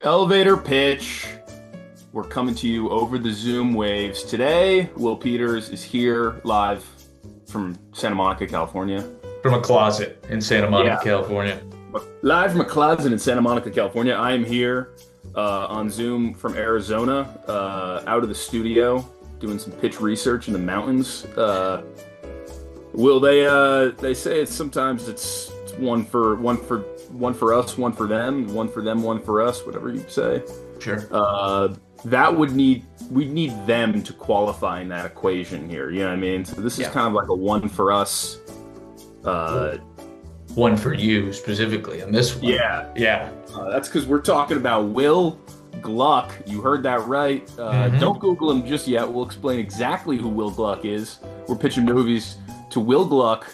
Elevator pitch. We're coming to you over the Zoom waves. Today, Will Peters is here live from Santa Monica, California. From a closet in Santa Monica, Yeah, California. live from a closet in Santa Monica, California. I am here on Zoom from Arizona, out of the studio, doing some pitch research in the mountains. Will they say it's one for us, one for them, one for us, whatever you say. Sure. That we'd need them to qualify in that equation here. You know what I mean? So this is Yeah. kind of like a one for us. One for you specifically on this one. Yeah, Yeah. that's because we're talking about Will Gluck. You heard that right. Don't Google him just yet. We'll explain exactly who Will Gluck is. We're pitching movies to Will Gluck,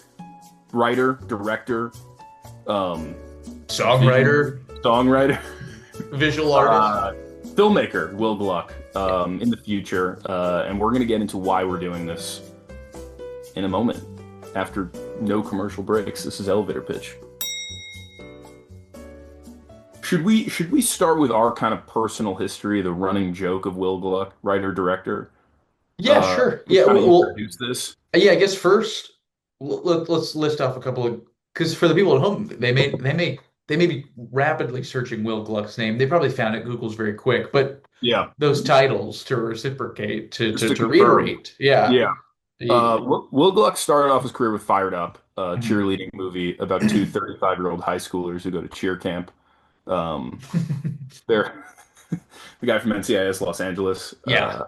writer, director, songwriter, Visual artist. filmmaker Will Gluck in the future, and we're gonna get into why we're doing this in a moment after no commercial breaks. This is Elevator Pitch. Should we start with our kind of personal history, the running joke of Will Gluck, writer director? Yeah, sure. Yeah, Kind of well, introduce this. yeah, I guess first let's list off a couple of because for the people at home, they may be rapidly searching Will Gluck's name. They probably found it Google's very quick, but Yeah, those titles to reciprocate just to to to confirm. reiterate. Yeah. Yeah. The- Will Gluck started off his career with Fired Up, a Mhm. cheerleading movie about two 35-year-old high schoolers who go to cheer camp. Um, they're the guy from NCIS Los Angeles, Yeah.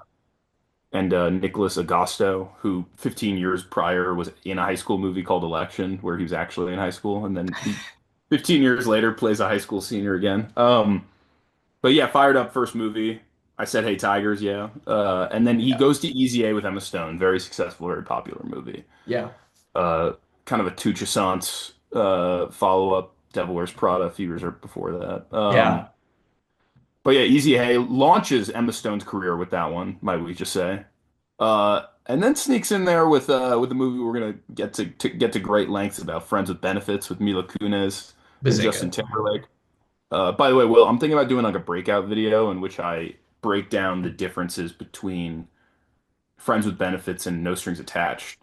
and Nicholas Agosto, who 15 years prior was in a high school movie called Election, where he was actually in high school, and then 15 years later plays a high school senior again. But yeah, Fired Up first movie. I said, "Hey Tigers," yeah. And then he Yeah. goes to Easy A with Emma Stone, very successful, very popular movie. Yeah. Uh, Kind of a Touchant follow-up, Devil Wears Prada a few years before that. Yeah. But yeah, Easy A launches Emma Stone's career with that one, might we just say? And then sneaks in there with the movie we're gonna get to great lengths about, Friends with Benefits, with Mila Kunis and Bazinga. Justin Timberlake. By the way, Will, I'm thinking about doing like a breakout video in which I break down the differences between Friends with Benefits and No Strings Attached.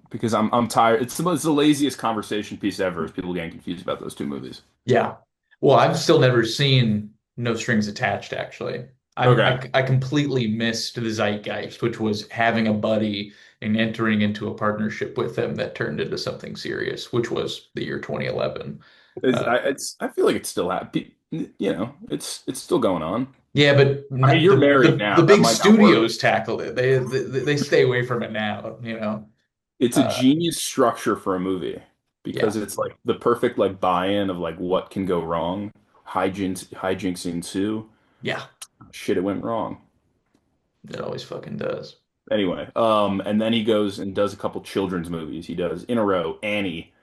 Because I'm tired. It's the laziest conversation piece ever, is people getting confused about those two movies. Yeah. Well, I've still never seen No Strings Attached, actually. Okay. I completely missed the zeitgeist, which was having a buddy and entering into a partnership with them that turned into something serious, which was the year 2011. Uh, I feel like it's still happy. It's still going on. yeah, but I mean, you're married the now. That big might not work. studios tackled it. They stay away from it now, you know. It's a Uh, genius structure for a movie because yeah. it's like the perfect like buy-in of like what can go wrong. Hijinks ensue. Yeah. Shit, it went wrong. It always fucking does. Anyway, and then he goes and does a couple children's movies. He does in a row Annie.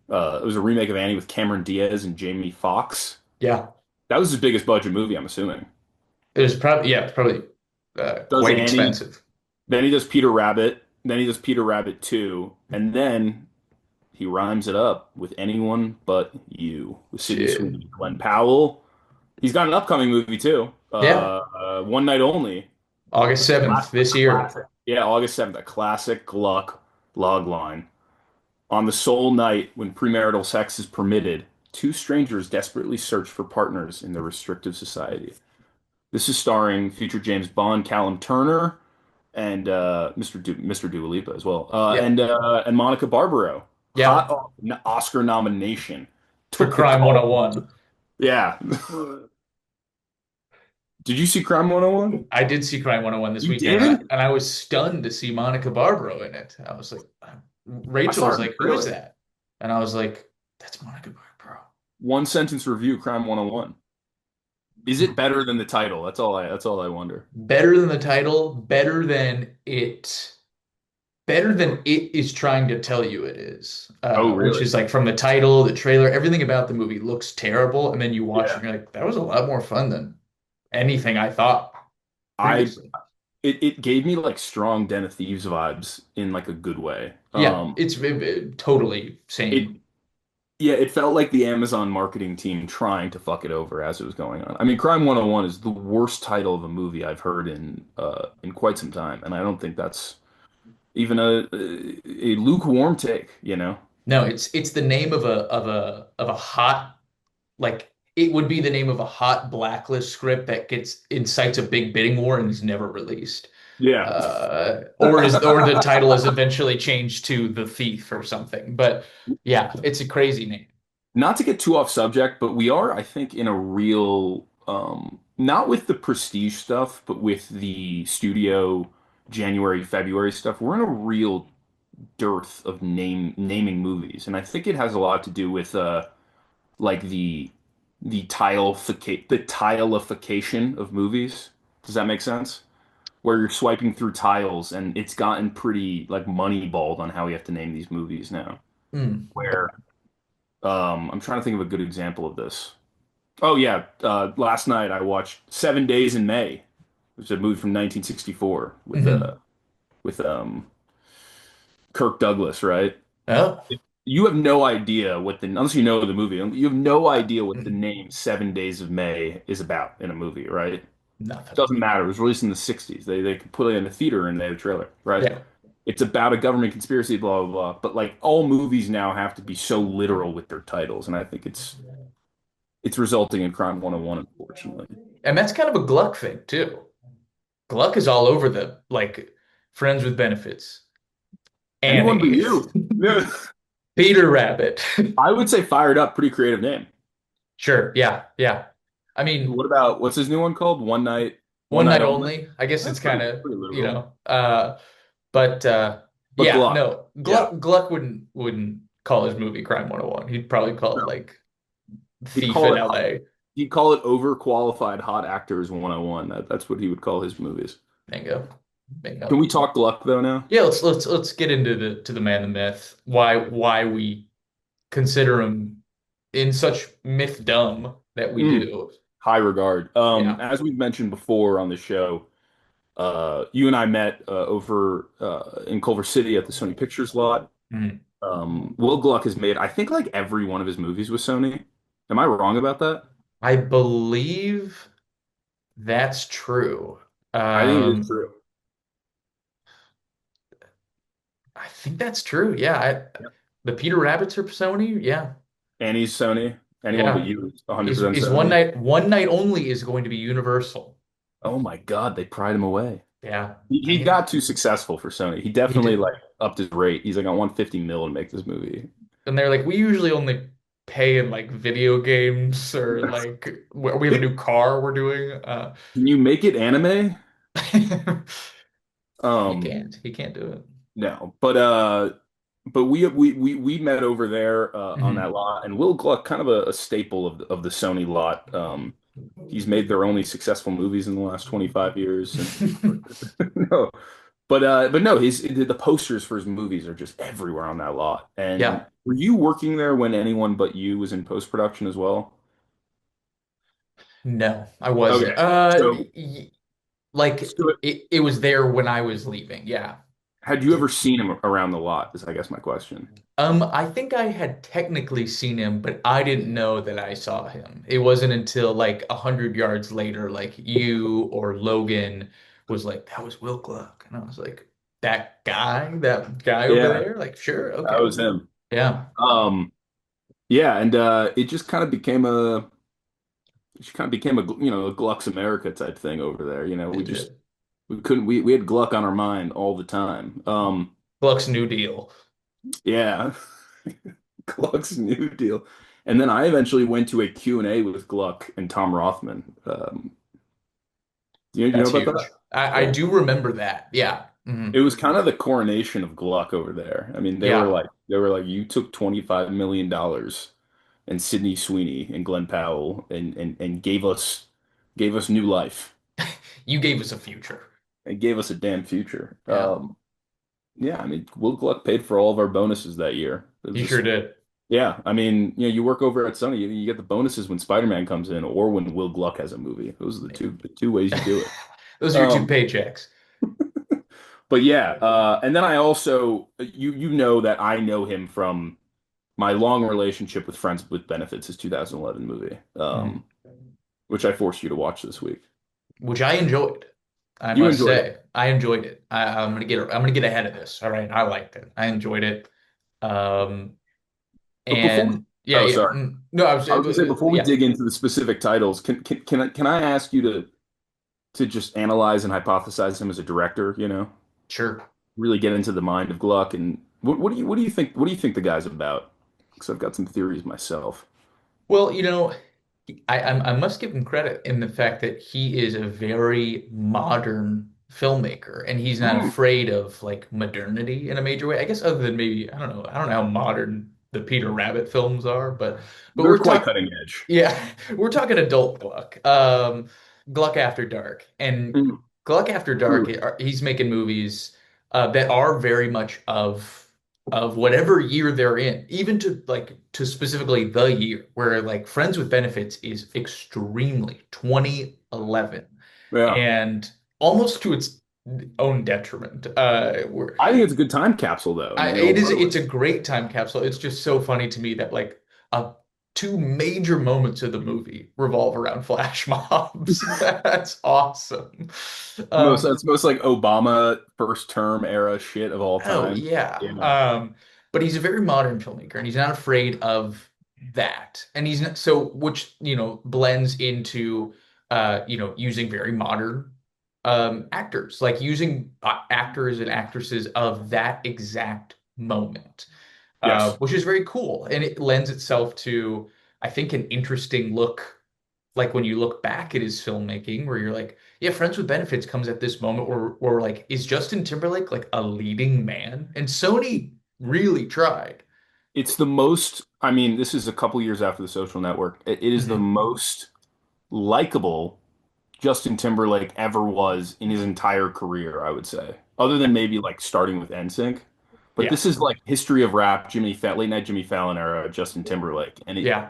It was a remake of Annie with Cameron Diaz and Jamie Foxx. Yeah. That was his biggest budget movie, I'm assuming. It's probably Does quite Annie, expensive. then he does Peter Rabbit, then he does Peter Rabbit 2, and then he rhymes it up with Anyone But You with Sydney Shit. Sweeney, Glenn Powell. He's got an upcoming movie too. Yeah. One Night Only. August 7th this year. Classic. Yeah, August 7th, a classic Gluck log line. On the sole night when premarital sex is permitted, two strangers desperately search for partners in their restrictive society. This is starring future James Bond, Callum Turner, and Mr. Dua Lipa as well, Yeah. and Monica Barbaro. Yeah. Hot Oscar nomination. For Took the Crime call. 101. Yeah. Did you see Crime 101? I did see Crime 101 this You weekend, did? and I was stunned to see Monica Barbaro in it. I was like, I Rachel saw was her in like, "Who is the trailer. that?" And I was like, "That's Monica Barbaro." One sentence review, Crime 101. Is it better than the title? That's all I wonder. Better than the title, better than it is trying to tell you it is. Oh, Which really? is like from the title, the trailer, everything about the movie looks terrible, and then you watch it Yeah. and you're like, "That was a lot more fun than anything I thought I previously." it gave me like strong Den of Thieves vibes in like a good way. Yeah, it's totally It same. Yeah, it felt like the Amazon marketing team trying to fuck it over as it was going on. I mean, Crime 101 is the worst title of a movie I've heard in quite some time, and I don't think that's even a lukewarm take, you know? No, it's the name of a hot, like it would be the name of a hot blacklist script that gets incites a big bidding war and is never released. Yeah. Or the title is eventually changed to The Thief or something. But yeah, it's a crazy name. Not to get too off subject, but we are, I think, in a real not with the prestige stuff, but with the studio January, February stuff, we're in a real dearth of naming movies. And I think it has a lot to do with like the tileification of movies. Does that make sense? Where you're swiping through tiles and it's gotten pretty like moneyballed on how we have to name these movies now. Hmm. Where I'm trying to think of a good example of this. Oh yeah, last night I watched 7 Days in May, which is a movie from 1964 Hmm. with Kirk Douglas, right? Oh, You have no idea what the unless you know the movie, you have no idea what the name 7 Days of May is about in a movie, right? nothing. Doesn't matter. It was released in the 60s. They could put it in the theater and they had a trailer, right? Yeah. It's about a government conspiracy, blah blah blah. But like all movies now have to be so literal with their titles, and I think it's resulting in Crime 101, unfortunately. And that's kind of a Gluck thing too. Gluck is all over the like friends with benefits. Anyone but Annie. you. Yeah. Peter Rabbit. I would say Fired Up, pretty creative name. Sure. Yeah. Yeah. I mean, What about what's his new one called? One one Night night Only. only. I guess That's it's kind of, pretty literal. but But yeah, Gluck, no. yeah, Gluck wouldn't call his movie Crime 101. He'd probably call it no, like he'd Thief call in it LA. he'd call it overqualified hot actors 101. That's what he would call his movies. Bingo. Can Bingo. we talk Gluck though now? Yeah, let's get into the man, the myth. Why we consider him in such mythdom that we Mm, do. high regard. Yeah. As we've mentioned before on the show, you and I met over in Culver City at the Sony Pictures lot. Mhm. Will Gluck has made, I think, like every one of his movies with Sony. Am I wrong about that? I believe that's true. I think it is Um, true. I think that's true. Yeah, Yep. the Peter Rabbits are Sony. Yeah, And he's Sony. Anyone but yeah. you is 100% Is Sony. one night only is going to be Universal. Oh my God, they pried him away. Yeah, I He mean got too successful for Sony. He he definitely did, like upped his rate. He's like, I want 50 mil to make this movie. and they're like, we usually only pay in like video games or like we have a new car we're doing. Can you make it anime? Um, He can't do it. no, but we met over there on that Mhm. lot, and Will Gluck, kind of a staple of the Sony lot. He's made their only successful movies in the last 25 years, and no, but no, his the posters for his movies are just everywhere on that lot. And Yeah, were you working there when anyone but you was in post production as well? no, I wasn't. Okay, so Like so it was there when I was leaving. Yeah. had you ever seen him around the lot? Is I guess my question. I think I had technically seen him, but I didn't know that I saw him. It wasn't until like 100 yards later, like you or Logan was like, "That was Will Gluck," and I was like, that guy over Yeah, there?" Like, sure, that okay, was him. yeah, Yeah, and it just kind of became a Gluck's America type thing over there. it did. We couldn't we had Gluck on our mind all the time. Gluck's New Deal. Yeah, Gluck's New Deal. And then I eventually went to a Q&A with Gluck and Tom Rothman. Do you know That's about that? huge. I Yeah. do remember that. Yeah. Hmm. It was kind of the coronation of Gluck over there. I mean, Yeah. they were like, you took $25 million dollars and Sydney Sweeney and Glenn Powell and gave us new life You gave us a future. and gave us a damn future. Yeah. Yeah, I mean, Will Gluck paid for all of our bonuses that year. It was You sure just, did. yeah, I mean, you work over at Sony, you get the bonuses when Spider-Man comes in or when Will Gluck has a movie. Those are the two ways you do it. Those are your two Um, paychecks. but yeah, and then I also, you know that I know him from my long relationship with Friends with Benefits, his 2011 movie, Mhm. which I forced you to watch this week. Which I enjoyed. I You must enjoyed it, say, I enjoyed it. I'm gonna get ahead of this. All right, I liked it. I enjoyed it. Um, but before we, and yeah, oh, yeah. sorry, No, I was I was gonna say before we yeah, dig into the specific titles, can I ask you to just analyze and hypothesize him as a director? sure. Really get into the mind of Gluck, and what do you think the guy's about? Because I've got some theories myself. Well, I must give him credit in the fact that he is a very modern filmmaker, and he's not Mm, afraid of like modernity in a major way. I guess other than maybe I don't know how modern the Peter Rabbit films are, but they're we're quite talking cutting edge. yeah, we're talking adult Gluck, Gluck After Dark, and Mm, Gluck After Dark. truly. He's making movies that are very much of whatever year they're in, even to specifically the year where like Friends with Benefits is extremely 2011 Yeah. and almost to its own detriment. I think it's a good time capsule though, in a lot of It's ways. a great time capsule. It's just so funny to me that like uh, two major moments of the movie revolve around flash mobs. That's awesome. Most Um, That's most like Obama first term era shit of all Oh time. yeah. Yeah. But he's a very modern filmmaker and he's not afraid of that. And he's not so which, blends into using very modern actors, like using actors and actresses of that exact moment. Yes. Which is very cool. And it lends itself to, I think, an interesting look like when you look back at his filmmaking, where you're like, yeah, Friends with Benefits comes at this moment where like, is Justin Timberlake like a leading man? And Sony really tried. It's the most, I mean, this is a couple years after The Social Network. It is the Mhm. most likable Justin Timberlake ever was in his entire career, I would say. Other than maybe like starting with NSYNC. But Yeah, this is like history of rap, late night Jimmy Fallon era Justin Timberlake. yeah,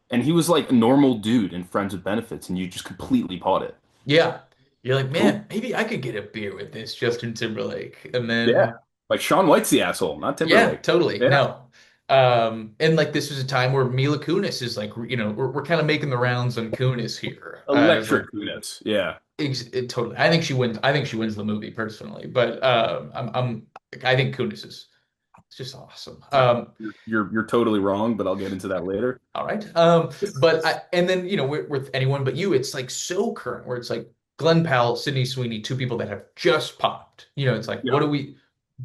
And he was like a normal dude in Friends with Benefits, and you just completely bought it. yeah. You're like, Cool. man, maybe I could get a beer with this Justin Timberlake, and Yeah. then Like Shaun White's the asshole, not yeah, Timberlake. totally. Yeah. No. And like this was a time where Mila Kunis is like, we're kind of making the rounds on Kunis here. It's like Electric Kunis. Yeah. totally. I think she wins. I think she wins the movie personally, but I think Kunis is it's just awesome. You're totally wrong, but I'll get into that later. All right. But and then with anyone but you, it's like so current where it's like Glenn Powell, Sydney Sweeney, two people that have just popped. It's like what Yeah. do we?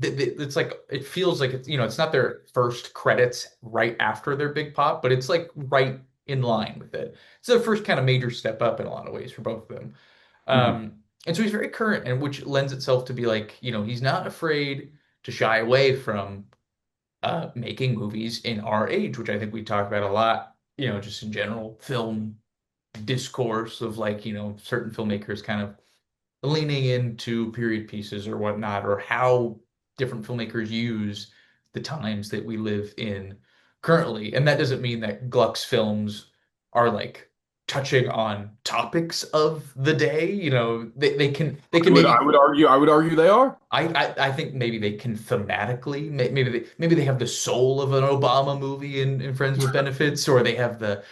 It's like it feels like it's not their first credits right after their big pop, but it's like right in line with it. It's their first kind of major step up in a lot of ways for both of them. Mhm. And so he's very current, and which lends itself to be like, he's not afraid to shy away from making movies in our age, which I think we talk about a lot, just in general film discourse of like, certain filmmakers kind of leaning into period pieces or whatnot, or how different filmmakers use the times that we live in currently. And that doesn't mean that Gluck's films are like touching on topics of the day. They can maybe I would argue they are. I think maybe they can thematically maybe they have the soul of an Obama movie in Friends with Benefits, or they have the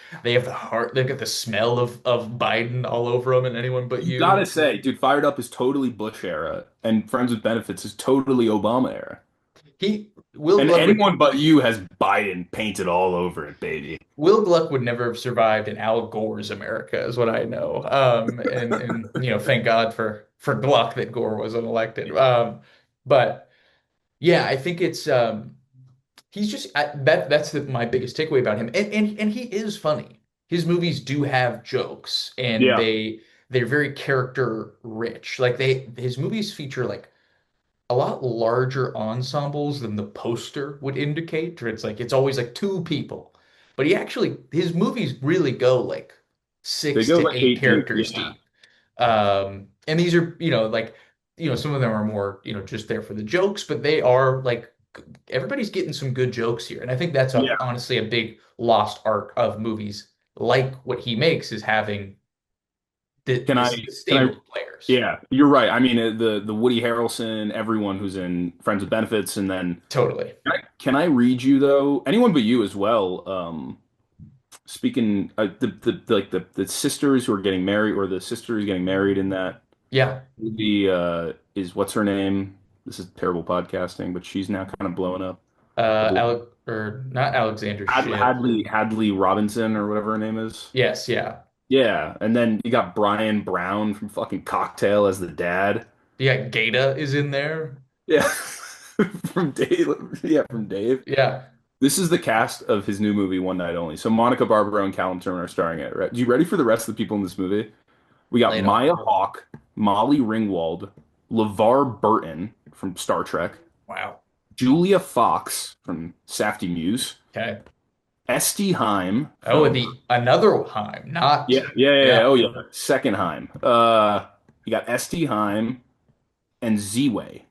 heart, they got the smell of Biden all over them and anyone but You gotta you. say, dude, Fired Up is totally Bush era, and Friends with Benefits is totally Obama era. Will And Gluck would anyone but you has Biden painted all over it, baby. Will Gluck would never have survived in Al Gore's America, is what I know. And thank God for Gluck that Gore wasn't elected. But yeah, I think it's he's just that's my biggest takeaway about him. And he is funny. His movies do have jokes, and Yeah, they're very character rich. Like his movies feature like a lot larger ensembles than the poster would indicate, or it's always like two people. But his movies really go like they six go to like eight 18. characters Yeah, deep. And these are, like, some of them are more, just there for the jokes, but they are like everybody's getting some good jokes here. And I think that's yeah. honestly a big lost art of movies like what he makes is having Can I, the can I, stable of players. yeah, you're right. I mean, the Woody Harrelson, everyone who's in Friends with Benefits, and then Totally. can I read you though? Anyone but you as well. Speaking the sisters who are getting married, or the sister who's getting married in that Yeah. movie, is what's her name? This is terrible podcasting, but she's now kind of blowing up. I believe Alec or not Alexander Shipp. Hadley Robinson or whatever her name is. Yes, yeah. Yeah, and then you got Brian Brown from fucking Cocktail as the dad. Yeah, Gata is in there. Yeah, from Dave. Yeah, from Dave. Yeah. This is the cast of his new movie, One Night Only. So Monica Barbaro and Callum Turner are starring in it. Right? You ready for the rest of the people in this movie? We got Lay it on. Maya Hawke, Molly Ringwald, LeVar Burton from Star Trek, Wow. Julia Fox from Safdie Muse, Okay. Esty Heim Oh, and from the another Heim, not yeah. yeah. Oh yeah, second Heim. You got Esty Heim and Z-Way.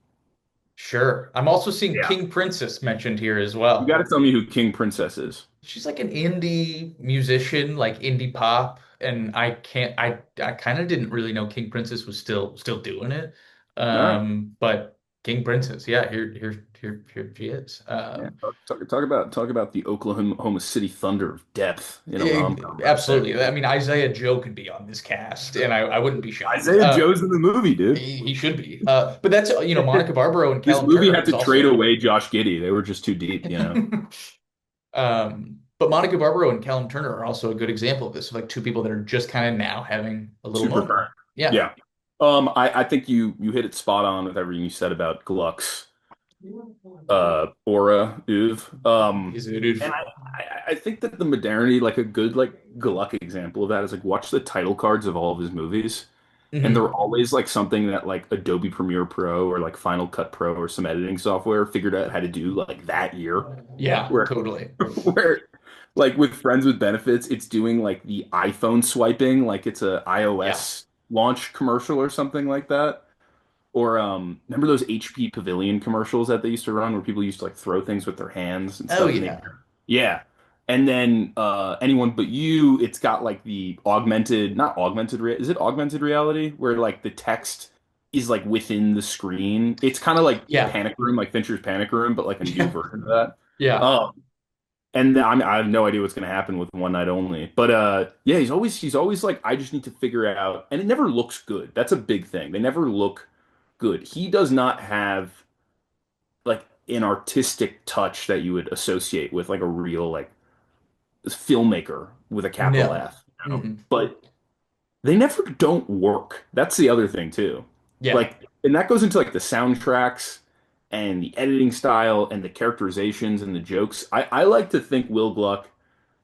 Sure. I'm also seeing Yeah. King Princess mentioned here as You got well. to tell me who King Princess is. She's like an indie musician, like indie pop, and I kind of didn't really know King Princess was still doing it. All right. But King Princess, yeah, here she is. Yeah. Talk about the Oklahoma City Thunder of depth in a rom-com right there. Absolutely. I mean, Isaiah Joe could be on this cast, and I wouldn't be shocked. Isaiah Joe's in the movie, dude. He should be. But that's Monica Barbaro and This Callum movie Turner had is to trade also. away Josh Giddey. They were just too deep. But Monica Barbaro and Callum Turner are also a good example of this, like two people that are just kind of now having a little Super moment. current. Yeah. Yeah. I think you hit it spot on with everything you said about Gluck's aura, oeuvre. Is it? And I think that the modernity, like a good like Gluck example of that is like watch the title cards of all of his movies. And they're Mhm. always like something that like Adobe Premiere Pro or like Final Cut Pro or some editing software figured out how to do like that year. Yeah, Where totally. where like with Friends with Benefits, it's doing like the iPhone swiping, like it's a Yeah. iOS launch commercial or something like that. Or remember those HP Pavilion commercials that they used to run where people used to like throw things with their hands and Oh stuff? And they, yeah. yeah. And then anyone but you, it's got like the augmented, not augmented, is it augmented reality where like the text is like within the screen? It's kind of like Yeah. Panic Room, like Fincher's Panic Room, but like a new version of that. Yeah. Um, and then, I have no idea what's going to happen with One Night Only. But yeah, he's always like, I just need to figure out, and it never looks good. That's a big thing. They never look good. He does not have like an artistic touch that you would associate with like a real like filmmaker with a capital No. F. Hmm. But they never don't work. That's the other thing too. Yeah. Like, and that goes into like the soundtracks and the editing style and the characterizations and the jokes. I like to think Will Gluck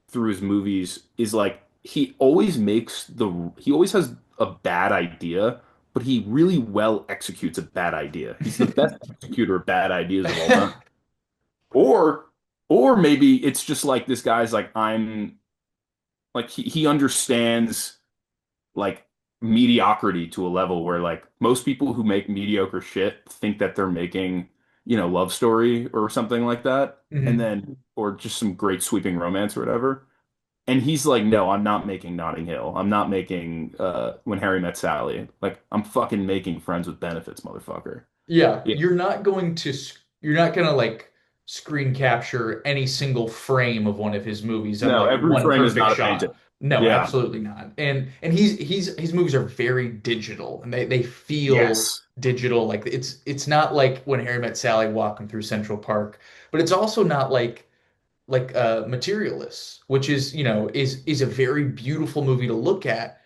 through his movies is like he always has a bad idea, but he really well executes a bad idea. He's the best executor of bad ideas of all time. Or or maybe it's just like this guy's like I'm like he understands like mediocrity to a level where like most people who make mediocre shit think that they're making, Love Story or something like that. And Hmm. then or just some great sweeping romance or whatever. And he's like, no, I'm not making Notting Hill. I'm not making When Harry Met Sally. Like, I'm fucking making Friends with Benefits, motherfucker. Yeah. Yeah. You're not gonna like screen capture any single frame of one of his movies on No, like every one frame is perfect not a painting. shot. No, Yeah. absolutely not. And he's his movies are very digital and they feel Yes. digital. Like it's not like When Harry Met Sally walking through Central Park, but it's also not like Materialists, which is a very beautiful movie to look at.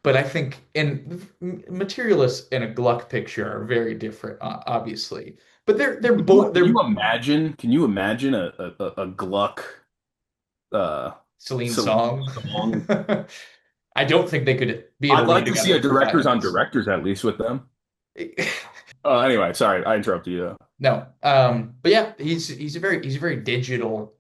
But I think and Materialists and a Gluck picture are very different, obviously. But they're Can you, both can you they're imagine? Can you imagine a Gluck uh, Celine Celine song. song? I don't think they could be able I'd to be like to see together a for five directors on minutes. directors at least with them. Anyway, sorry, I interrupted you. No, but yeah, he's a very digital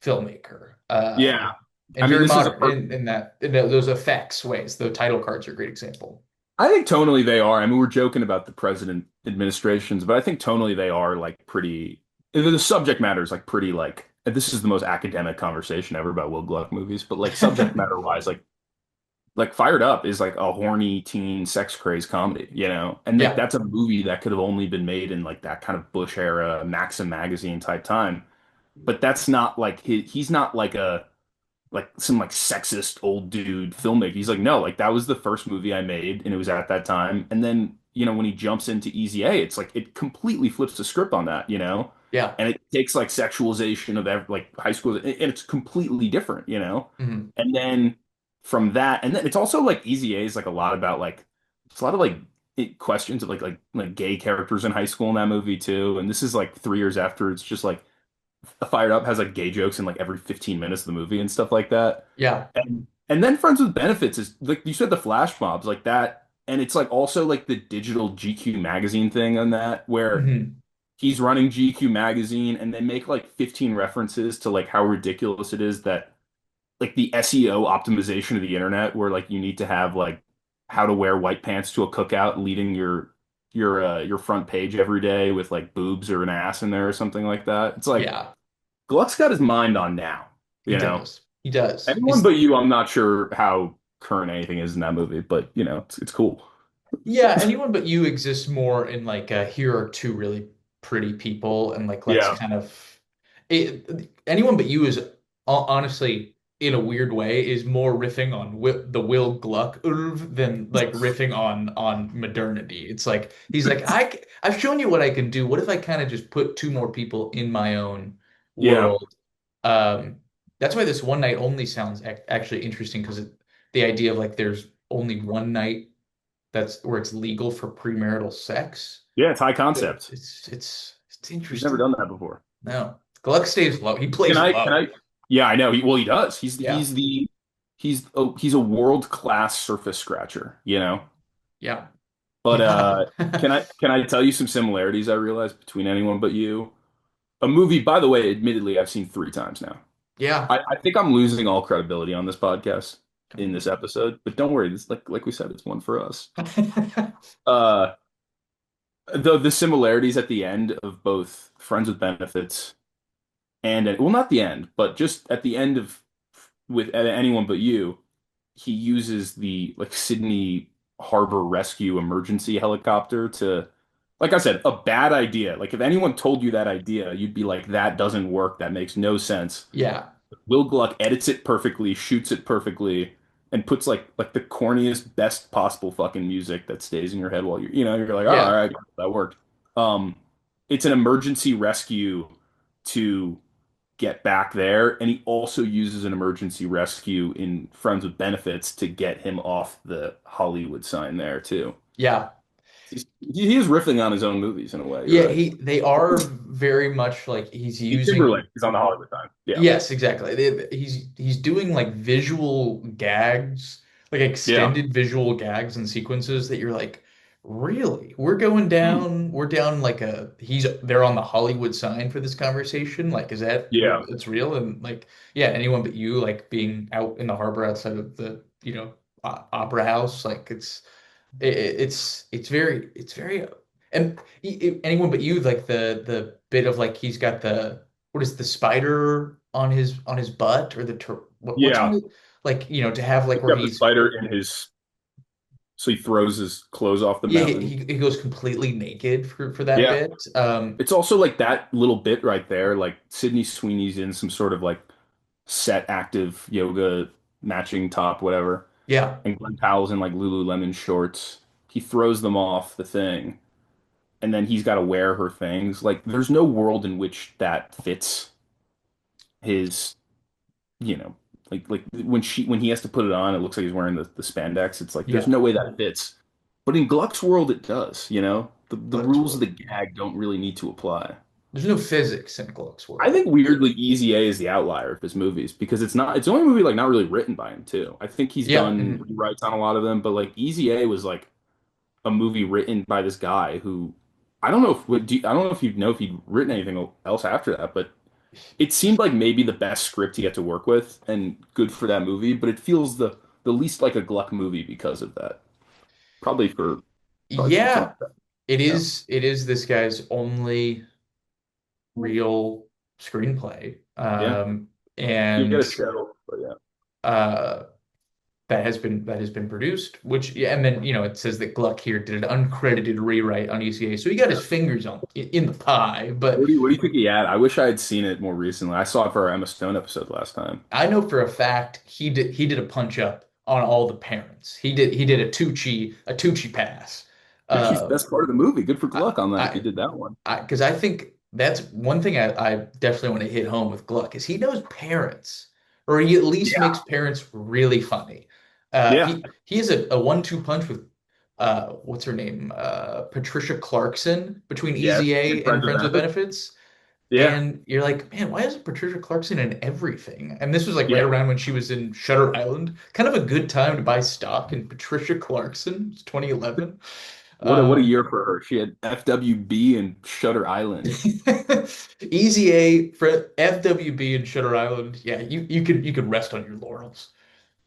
filmmaker, Yeah, and I mean, very this is a modern perfect. in those effects ways. The title cards are a great example. I think tonally they are. I mean, we're joking about the president administrations, but I think tonally they are like pretty. The subject matter is like pretty like. This is the most academic conversation ever about Will Gluck movies, but like subject matter wise, like like Fired Up is like a horny teen sex craze comedy, you know? And like Yeah, that's a movie that could have only been made in like that kind of Bush era Maxim magazine type time. But that's not like he's not like a like some like sexist old dude filmmaker. He's like, no, like that was the first movie I made and it was at that time. And then, you know, when he jumps into Easy A, it's like it completely flips the script on that, you know? yeah. And it takes like sexualization of like high school and it's completely different, you know? Mhm. And then from that, and then it's also like Easy A is like a lot about like it's a lot of like questions of like gay characters in high school in that movie too. And this is like 3 years after it's just like Fired Up has like gay jokes in like every 15 minutes of the movie and stuff like that. Yeah. And then Friends with Benefits is like you said the flash mobs like that. And it's like also like the digital GQ magazine thing on that where Mhm. he's running GQ magazine and they make like 15 references to like how ridiculous it is that like the SEO optimization of the internet where like you need to have like how to wear white pants to a cookout leading your front page every day with like boobs or an ass in there or something like that. It's like Yeah. Gluck's got his mind on now, He you know. does. He does. Anyone but you, I'm not sure how current anything is in that movie, but you know, it's cool. Yeah, anyone but you exists more in like here are two really pretty people and like let's Yeah. kind of anyone but you is honestly in a weird way is more riffing on the Will Gluck than like riffing on modernity. It's like he's like I've shown you what I can do. What if I kind of just put two more people in my own Yeah. world? Um, that's why this one night only sounds actually interesting because the idea of like there's only one night that's where it's legal for premarital sex. Yeah, it's high But concept. it's He's never interesting. done that before. No, Gluck stays low. He Can plays I can low. I Yeah, I know. He does. Yeah, He's a world-class surface scratcher, you know? yeah, But yeah, can I tell you some similarities I realized between anyone but you? A movie, by the way, admittedly, I've seen 3 times now. yeah. I think I'm losing all credibility on this podcast Don't in worry this about episode, but don't worry, this like we said, it's one for us. it. Uh the similarities at the end of both Friends with Benefits and well, not the end, but just at the end of with anyone but you, he uses the like Sydney Harbor Rescue emergency helicopter to, like I said, a bad idea. Like if anyone told you that idea, you'd be like, that doesn't work. That makes no sense. Yeah, Will Gluck edits it perfectly, shoots it perfectly, and puts like the corniest, best possible fucking music that stays in your head while you're like, oh, all yeah, right, that worked. Um, it's an emergency rescue to get back there, and he also uses an emergency rescue in Friends with Benefits to get him off the Hollywood sign there too. yeah. He is riffing on his own movies in a way. You're Yeah, right. they are very much like he's Timberlake using. is on the Hollywood sign. Yeah, Yes, exactly. He's doing like visual gags, like yeah. extended visual gags and sequences that you're like, really? Hmm. We're down like they're on the Hollywood sign for this conversation. Like, is that Yeah, it's real? And like, yeah, anyone but you like being out in the harbor outside of the, opera house, like it's very and anyone but you like the bit of like he's got the what is the spider on his butt or what's on yeah. it like to have like He's where got the he's spider in his, so he throws his clothes off the yeah mountain. he goes completely naked for that Yeah. bit It's also like that little bit right there. Like Sydney Sweeney's in some sort of like set active yoga matching top, whatever. yeah And Glenn Powell's in like Lululemon shorts. He throws them off the thing, and then he's got to wear her things. Like, there's no world in which that fits his, you know, like when he has to put it on, it looks like he's wearing the spandex. It's like there's yeah no way that fits. But in Gluck's world, it does. You know, the Gluck's rules of the world. gag don't really need to apply. There's no physics in Gluck's I world. think weirdly Easy A is the outlier of his movies because it's the only movie like not really written by him too. I think he's Yeah, done mhm. rewrites on a lot of them, but like Easy A was like a movie written by this guy who I don't know I don't know if you know if he'd written anything else after that, but it seemed like maybe the best script he had to work with and good for that movie, but it feels the least like a Gluck movie because of that. Probably for probably for some Yeah, yeah. it is this guy's only real screenplay Yeah. You and get a show, but yeah. uh that has been produced. Which yeah, and then it says that Gluck here did an uncredited rewrite on ECA, so he got his fingers on in the pie. But What do you think he had? I wish I had seen it more recently. I saw it for our Emma Stone episode last time. I know for a fact he did a punch up on all the parents. He did a Tucci pass. Yeah, he's the Uh, best part of the movie. Good for I Gluck on that if he I did that one. because I think that's one thing I definitely want to hit home with Gluck is he knows parents, or he at least Yeah. makes parents really funny. Yeah. He has a 1-2 punch with what's her name? Patricia Clarkson between Yes. Easy In A and Friends with Friends with Benefits. Benefits. Yeah. And you're like, man, why isn't Patricia Clarkson in everything? And this was like right Yeah. around when she was in Shutter Island. Kind of a good time to buy stock in Patricia Clarkson. It's 2011. What a Um, year for her. She had FWB and Shutter Island. Easy A for FWB and Shutter Island. Yeah, you could rest on your laurels.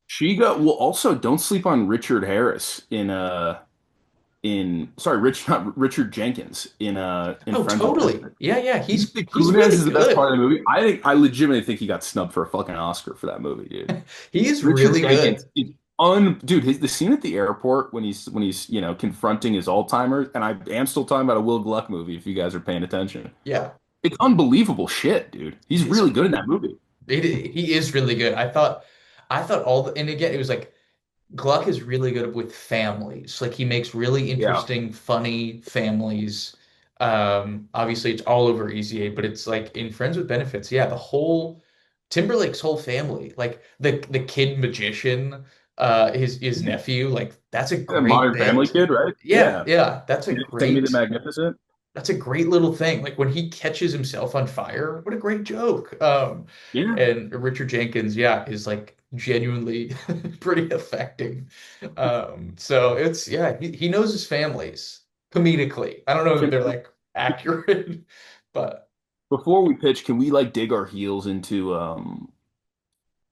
She got well also don't sleep on Richard Harris in sorry, not Richard Jenkins in Oh, Friends with totally. Benefits. Yeah, yeah. Do you He's think he's Kunez really is the best part good. of the movie? I legitimately think he got snubbed for a fucking Oscar for that movie, dude. He is Richard really Jenkins good. is dude, the scene at the airport when he's confronting his Alzheimer's, and I am still talking about a Will Gluck movie if you guys are paying attention. Yeah, It's unbelievable shit, dude. He's it's really good in that movie. he is really good. I thought and again it was like Gluck is really good with families. Like he makes really Yeah. interesting, funny families. Obviously it's all over Easy A, but it's like in Friends with Benefits, yeah, the whole Timberlake's whole family, like the kid magician, his nephew, like that's a The great Modern Family bit. kid, right? Yeah, Yeah. yeah, that's a Timmy the great Magnificent. that's a great little thing. Like when he catches himself on fire, what a great joke. Yeah. And Richard Jenkins, yeah, is like genuinely pretty affecting. So it's yeah, he knows his families comedically. I don't know if Can they're like accurate, but before we pitch, can we like dig our heels into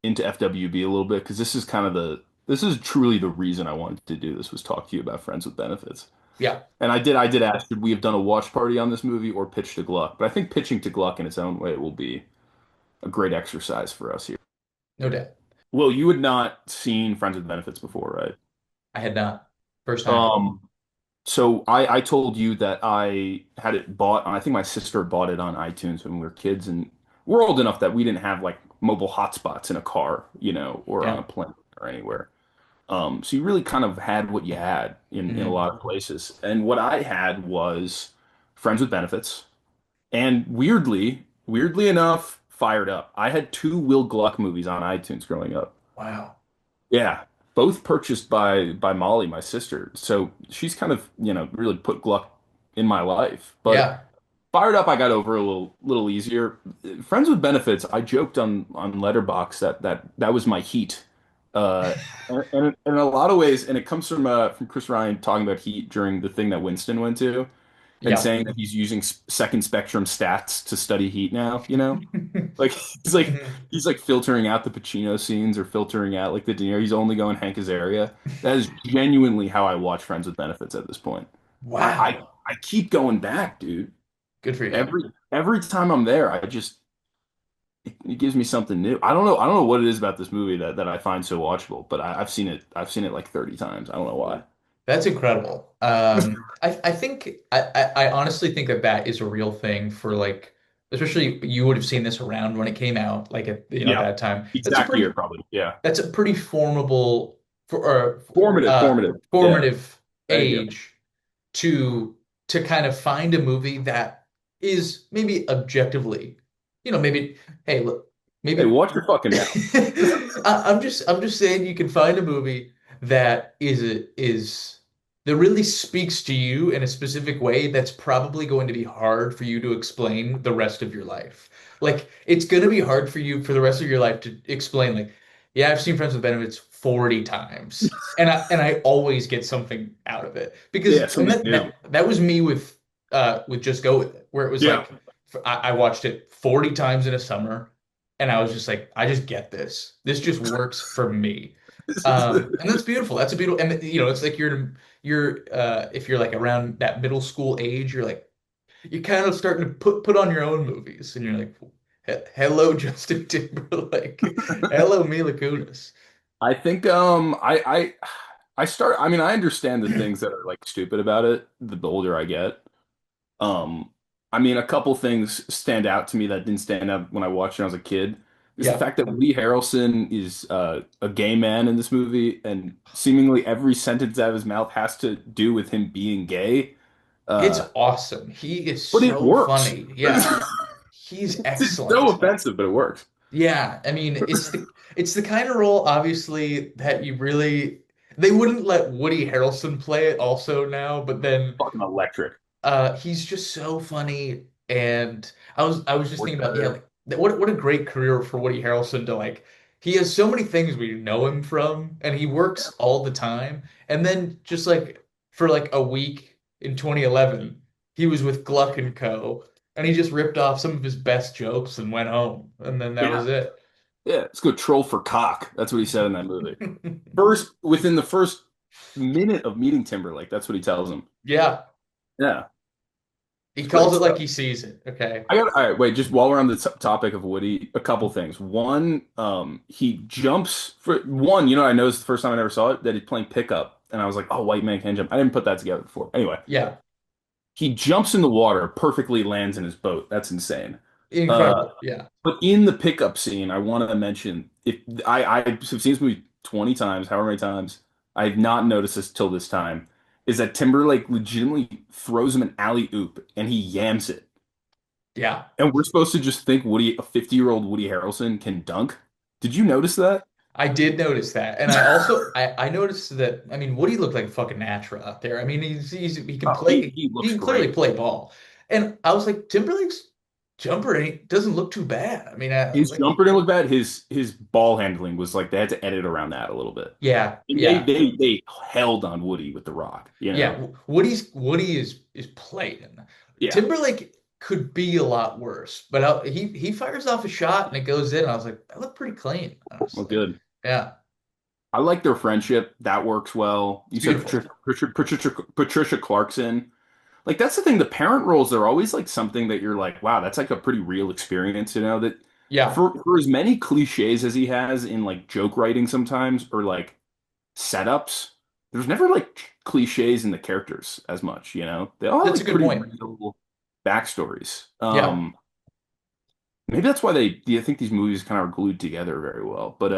FWB a little bit? Because this is truly the reason I wanted to do this was talk to you about Friends with Benefits. yeah, And I did ask, should we have done a watch party on this movie or pitch to Gluck? But I think pitching to Gluck in its own way will be a great exercise for us here. no doubt. Well, you had not seen Friends with Benefits before, right? I had not. First time. Um, so I told you that I had it bought, I think my sister bought it on iTunes when we were kids, and we're old enough that we didn't have like mobile hotspots in a car, or on a Yeah. plane or anywhere. So you really kind of had what you had in a Mhm. lot of places. And what I had was Friends with Benefits, and weirdly enough, Fired Up. I had two Will Gluck movies on iTunes growing up. Wow. Yeah, both purchased by Molly, my sister. So she's kind of, really put Gluck in my life. But Yeah. Fired Up, I got over a little easier. Friends with Benefits, I joked on Letterbox that was my heat. And in a lot of ways, and it comes from Chris Ryan talking about heat during the thing that Winston went to and Yeah. saying that he's using second spectrum stats to study heat now. Like he's like Mhm. he's like filtering out the Pacino scenes or filtering out like the De Niro. He's only going Hank Azaria. That is genuinely how I watch Friends with Benefits at this point. I I, Wow. I keep going back, dude. Good for you. Every time I'm there, it gives me something new. I don't know what it is about this movie that I find so watchable, but I've seen it like 30 times. I don't know why. That's incredible. I think I honestly think that that is a real thing for like, especially you would have seen this around when it came out, like at Yeah, that time. exact year probably. Yeah, That's a pretty formable for or formative. Yeah, formative thank you. age to kind of find a movie that is maybe objectively, maybe hey look, Hey, maybe watch your fucking mouth. I'm just saying you can find a movie that is that really speaks to you in a specific way that's probably going to be hard for you to explain the rest of your life. Like it's going to be hard for you for the rest of your life to explain like, yeah, I've seen Friends with Benefits 40 times and I always get something out of it Yeah, because and something that new. that, that was me with Just Go With It where it was Yeah. like I watched it 40 times in a summer and I was just like, I just get this. This just works for me. And that's beautiful. That's a beautiful, and it's like if you're like around that middle school age, you're like, you're kind of starting to put on your own movies, and you're like, hello, Justin Timberlake, hello, Mila Kunis. I think I mean I understand the things that are like stupid about it the older I get. Um I mean a couple things stand out to me that didn't stand out when I watched it when I was a kid. Is the Yeah. fact that Woody Harrelson is a gay man in this movie and seemingly every sentence out of his mouth has to do with him being gay. It's Uh awesome. He is but it so works. funny. Yeah. He's It's so excellent. offensive, but it works. Yeah, I mean, it's the kind of role obviously that you really they wouldn't let Woody Harrelson play it also now, but then Fucking electric. he's just so funny, and I was just Works thinking about, yeah, better. like what a great career for Woody Harrelson to like. He has so many things we know him from, and he works all the time. And then just like for like a week in 2011, he was with Gluck and Co. And he just ripped off some of his best jokes and went home, and then that Yeah. was it. Yeah, let's go troll for cock. That's what he said in that movie. Within the first minute of meeting Timberlake, that's what he tells him. Yeah, Yeah, he it's great calls it like stuff. he sees it. Okay. All right, wait, just while we're on the topic of Woody, a couple things. One, he jumps for one, I noticed the first time I ever saw it that he's playing pickup, and I was like, oh, white man can jump. I didn't put that together before. Anyway, Yeah, he jumps in the water, perfectly lands in his boat. That's insane. Uh, incredible. Yeah. but in the pickup scene, I want to mention if I've seen this movie 20 times, however many times, I have not noticed this till this time, is that Timberlake legitimately throws him an alley-oop and he yams it. Yeah. And we're supposed to just think a 50-year-old Woody Harrelson can dunk. Did you notice that? I did notice that. And I also I noticed that I mean Woody looked like a fucking natural out there. I mean he can Oh, play he he looks can clearly great. play ball. And I was like Timberlake's jumper doesn't look too bad. I mean His like jumper didn't look bad. His ball handling was like they had to edit around that a little bit. yeah, And yeah. they held on Woody with the rock, you Yeah, know? Woody is playing. Yeah. Timberlake could be a lot worse, but he fires off a shot and it goes in. And I was like, that looked pretty clean, Well, honestly. good. Yeah, I like their friendship. That works well. You it's said beautiful. Patricia Clarkson. Like that's the thing. The parent roles, they're always like something that you're like, wow, that's like a pretty real experience, that Yeah, for as many cliches as he has in like joke writing sometimes or like setups, there's never like cliches in the characters as much. They all have that's a like good pretty point. real backstories. Yeah, Maybe that's why I think these movies kind of are glued together very well. But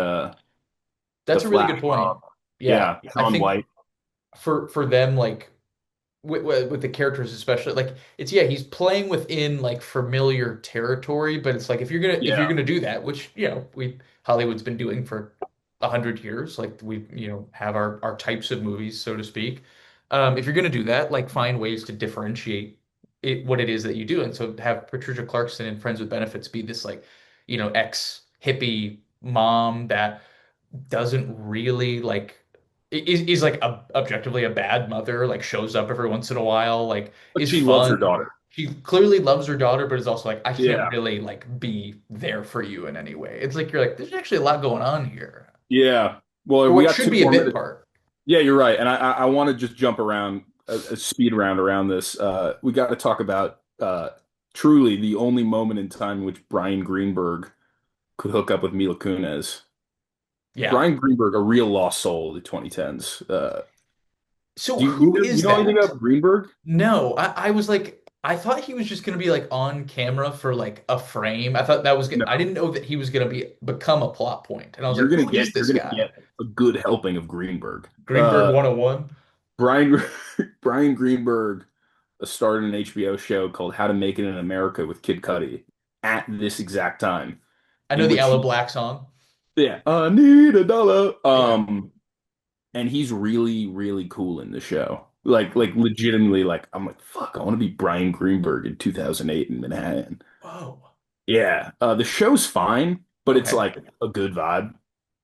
the that's a really Flash good point. Mob, Yeah, yeah, I Sean think White. for them like with the characters especially like it's yeah he's playing within like familiar territory but it's like if you're Yeah. gonna do that which we Hollywood's been doing for 100 years like we have our types of movies so to speak if you're gonna do that like find ways to differentiate what it is that you do and so have Patricia Clarkson in Friends with Benefits be this like ex hippie mom that doesn't really like is like objectively a bad mother, like shows up every once in a while, like But is she loves her fun. daughter. She clearly loves her daughter, but is also like, I can't Yeah. really like be there for you in any way. It's like you're like, there's actually a lot going on here. Yeah. Well, For we what got should two be a more bit minutes. part. Yeah, you're right. And I want to just jump around, a speed round around this. We got to talk about truly the only moment in time in which Brian Greenberg could hook up with Mila Kunis. Yeah. Brian Greenberg, a real lost soul in the 2010s. So Do you who you is know anything that? about Greenberg? No, I was like, I thought he was just gonna be like on camera for like a frame. I thought that was I No. didn't know that he was gonna become a plot point. And I was like, who is You're this gonna guy? get a good helping of Greenberg. Greenberg 101. Brian Brian Greenberg starred in an HBO show called How to Make It in America with Kid Cudi at this exact time, I know in the which Aloe Black song. I need a dollar. Yeah. And he's really, really cool in the show. Like legitimately, like I'm like, fuck, I want to be Brian Greenberg in 2008 in Manhattan. Whoa. Yeah, the show's fine, but it's Okay. like a good vibe.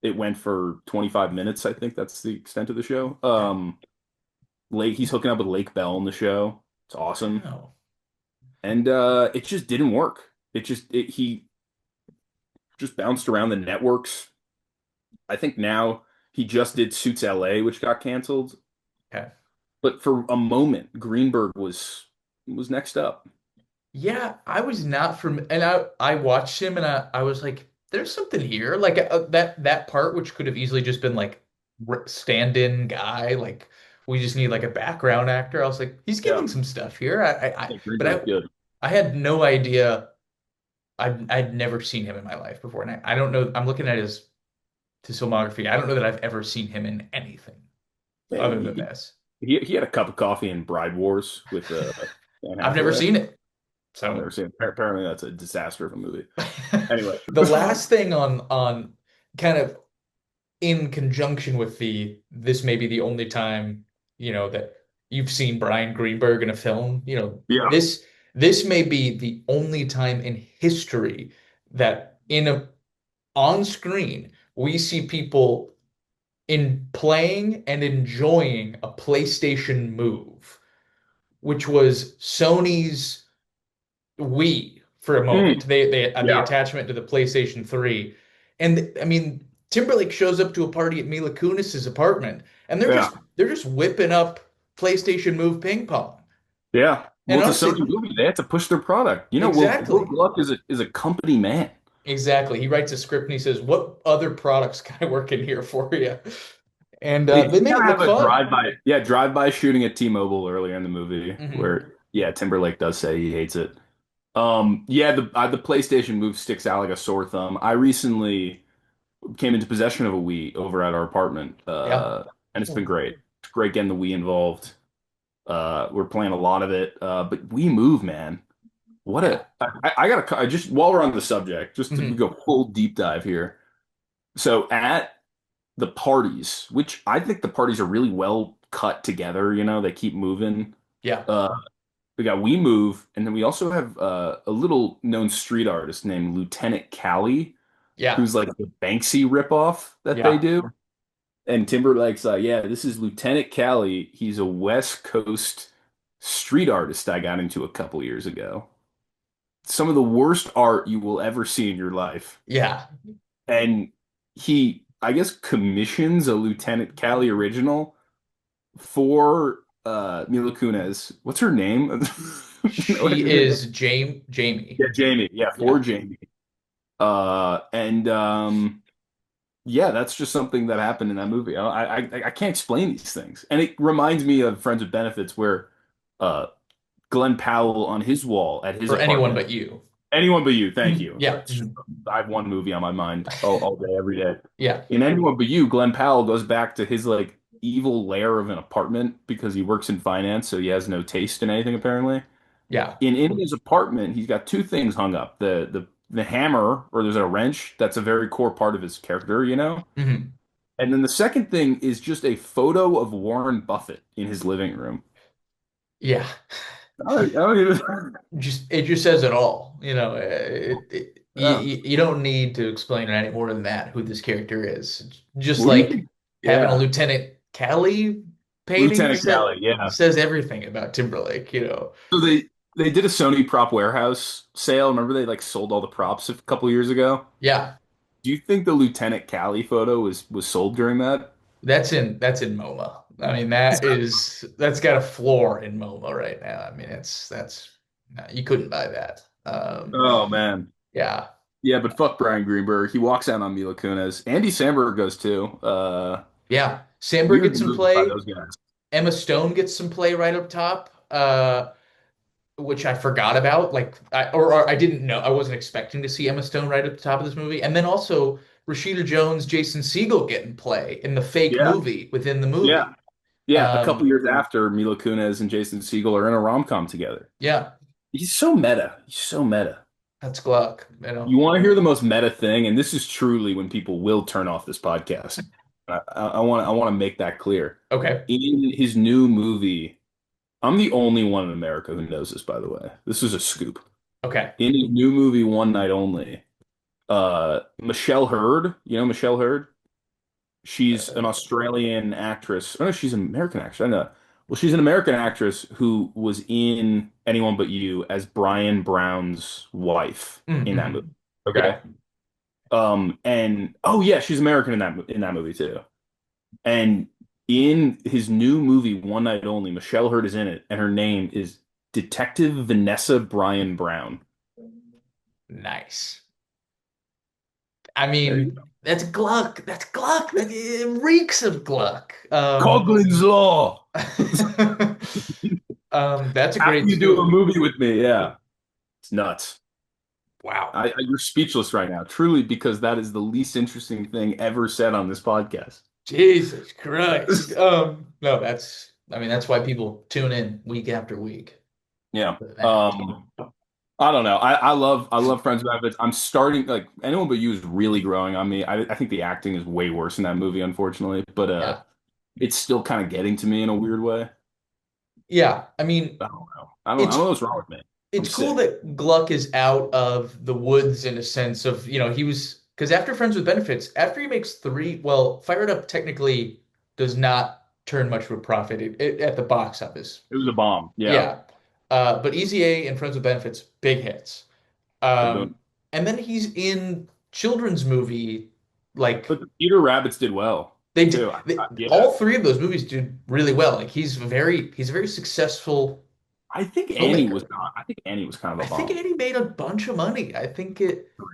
It went for 25 minutes, I think that's the extent of the show. Okay. He's hooking up with Lake Bell in the show. It's awesome. Oh. And it just didn't work. He just bounced around the networks. I think now he just did Suits LA, which got canceled. Okay. But for a moment, Greenberg was next up. Yeah, I was not from and I watched him and I was like there's something here. Like that part, which could have easily just been like stand-in guy. Like we just need like a background actor. I was like, he's Yeah, giving some stuff here. yeah, But Greenberg's good. I had no idea. I'd never seen him in my life before, and I don't know. I'm looking at his filmography. I don't know that I've ever seen him in anything Man, other than this. he had a cup of coffee in Bride Wars with Anne I've never Hathaway. seen it. I've never So seen it. Apparently, that's a disaster of a movie. Anyway, the last thing on kind of in conjunction with the this may be the only time, that you've seen Brian Greenberg in a film, yeah. this may be the only time in history that in a on screen we see people in playing and enjoying a PlayStation Move, which was Sony's Wii for a Mm, moment. They had the yeah, attachment to the PlayStation 3. And I mean, Timberlake shows up to a party at Mila Kunis's apartment and yeah, they're just whipping up PlayStation Move ping pong. yeah. And Well, it's a honestly, Sony movie. They have to push their product. Will exactly. Gluck is a company man. Exactly. He writes a script and he says, "What other products can I work in here for you?" And they They made it gotta look have a fun. drive-by shooting at T-Mobile earlier in the movie Hmm. where, yeah, Timberlake does say he hates it. Yeah, the PlayStation Move sticks out like a sore thumb. I recently came into possession of a Wii over at our apartment, Yeah. and it's been great. It's great getting the Wii involved. We're playing a lot of it, but Wii Move, man, what Yeah. a I gotta I just while we're on the subject, just to Hmm. go full deep dive here. So at the parties, which I think the parties are really well cut together, they keep moving. Yeah. Uh, we got We Move, and then we also have a little known street artist named Lieutenant Cali, Yeah. who's like the Banksy ripoff that they Yeah. do. And Timberlake's like, yeah, this is Lieutenant Cali. He's a West Coast street artist I got into a couple years ago. Some of the worst art you will ever see in your life. Yeah. And he, I guess, commissions a Lieutenant Cali original for Mila Kunis. What's her name? What She is her name? is Jamie. Yeah, Jamie. Yeah, for Yeah. Jamie. And yeah, that's just something that happened in that movie. I can't explain these things, and it reminds me of Friends with Benefits, where uh, Glenn Powell on his wall at his For anyone apartment. but you. Anyone but you, thank you. Yeah. It's just, I have one movie on my mind all day, every day. Yeah. In Anyone But You, Glenn Powell goes back to his like evil lair of an apartment because he works in finance, so he has no taste in anything apparently. Yeah. In his apartment, he's got two things hung up: the hammer, or there's a wrench that's a very core part of his character. Hmm. And then the second thing is just a photo of Warren Buffett in his living room. Yeah. It just says it all. Yeah. You don't need to explain it any more than that who this character is. Just What do you like think? having a Yeah, Lieutenant Cali painting Lieutenant Cali. Yeah. says everything about Timberlake. So they did a Sony prop warehouse sale. Remember they like sold all the props a couple years ago? Yeah, Do you think the Lieutenant Cali photo was sold during that? that's in MoMA. I mean, that's got a floor in MoMA right now. I mean, that's no, you couldn't buy that. Oh man. Yeah, Yeah, but fuck Brian Greenberg. He walks out on Mila Kunis. Andy Samberg goes too. yeah. Sandberg Weird gets some moves by play. those guys. Emma Stone gets some play right up top. Which I forgot about. Like, or I didn't know. I wasn't expecting to see Emma Stone right at the top of this movie. And then also Rashida Jones, Jason Segel getting play in the fake Yeah, movie within the yeah, movie. yeah. A couple Um, years after Mila Kunis and Jason Segel are in a rom-com together. yeah, He's so meta. He's so meta. that's Gluck. You want to hear the most meta thing, and this is truly when people will turn off this podcast. I want to make that clear. Okay, In his new movie, I'm the only one in America who knows this, by the way. This is a scoop. okay. In his new movie, One Night Only, Michelle Hurd, Michelle Hurd? She's Uh, an Australian actress. Oh, no, she's an American actress. I know. Well, she's an American actress who was in Anyone But You as Brian Brown's wife in that movie. mm-hmm. Okay. Yeah, And oh yeah, she's American in that movie too. And in his new movie, One Night Only, Michelle Hurd is in it, and her name is Detective Vanessa Bryan Brown. nice. I There you mean, go. that's Gluck. That's Gluck. That it reeks of Gluck. Coughlin's Law. That's a After great you do a too. movie with me, yeah, it's nuts. Wow. You're speechless right now, truly, because that is the least interesting thing ever said on this podcast. Jesus Christ. No, I mean, that's why people tune in week after week Yeah. for that. I don't know. I love Friends with Benefits. I'm starting like anyone but you is really growing on me. I think the acting is way worse in that movie, unfortunately, but Yeah. it's still kind of getting to me in a weird way. Yeah. I mean, I don't know. I don't know it's what's wrong with me. I'm it's cool sick. that Gluck is out of the woods in a sense of, he was because after Friends with Benefits, after he makes three, well, Fired Up technically does not turn much of a profit at the box office. It was a bomb. Yeah. Yeah. But Easy A and Friends with Benefits, big hits. But Um, and then he's in children's movie, like the Peter Rabbits did well they did. too. Yeah. All three of those movies did really well. Like he's a very successful I think Annie was filmmaker. not. I think Annie was kind of I a think bomb. Eddie made a bunch of money. I think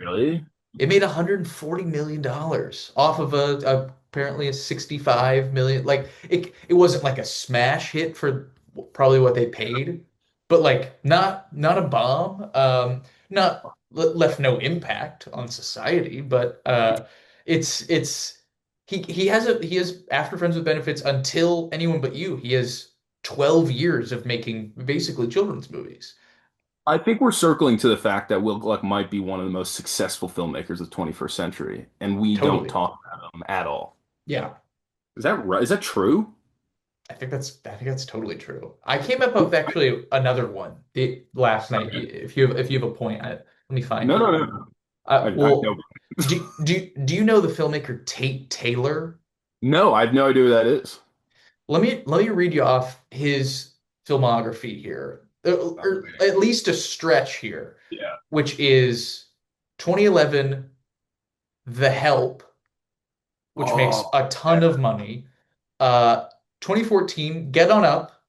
Really? it made $140 million off of apparently a 65 million. Like it wasn't like a smash hit for probably what they paid, but like not a bomb. Not left no impact on society, but it's he has after Friends with Benefits until Anyone But You. He has 12 years of making basically children's movies. I think we're circling to the fact that Will Gluck might be one of the most successful filmmakers of the 21st century, and we don't Totally. talk about him at all. Yeah. Is that right? Is that true? I think that's totally true. I came up with actually another one last night. Okay. If you have a point, let me find No, no, it. no, no. I know. Well, do you know the filmmaker Tate Taylor? No, I have no idea who that is. Let me read you off his filmography here, Oh, or man. at least a stretch here, Yeah. which is 2011, The Help, which makes Oh, a ton of money. Uh, 2014, Get On Up,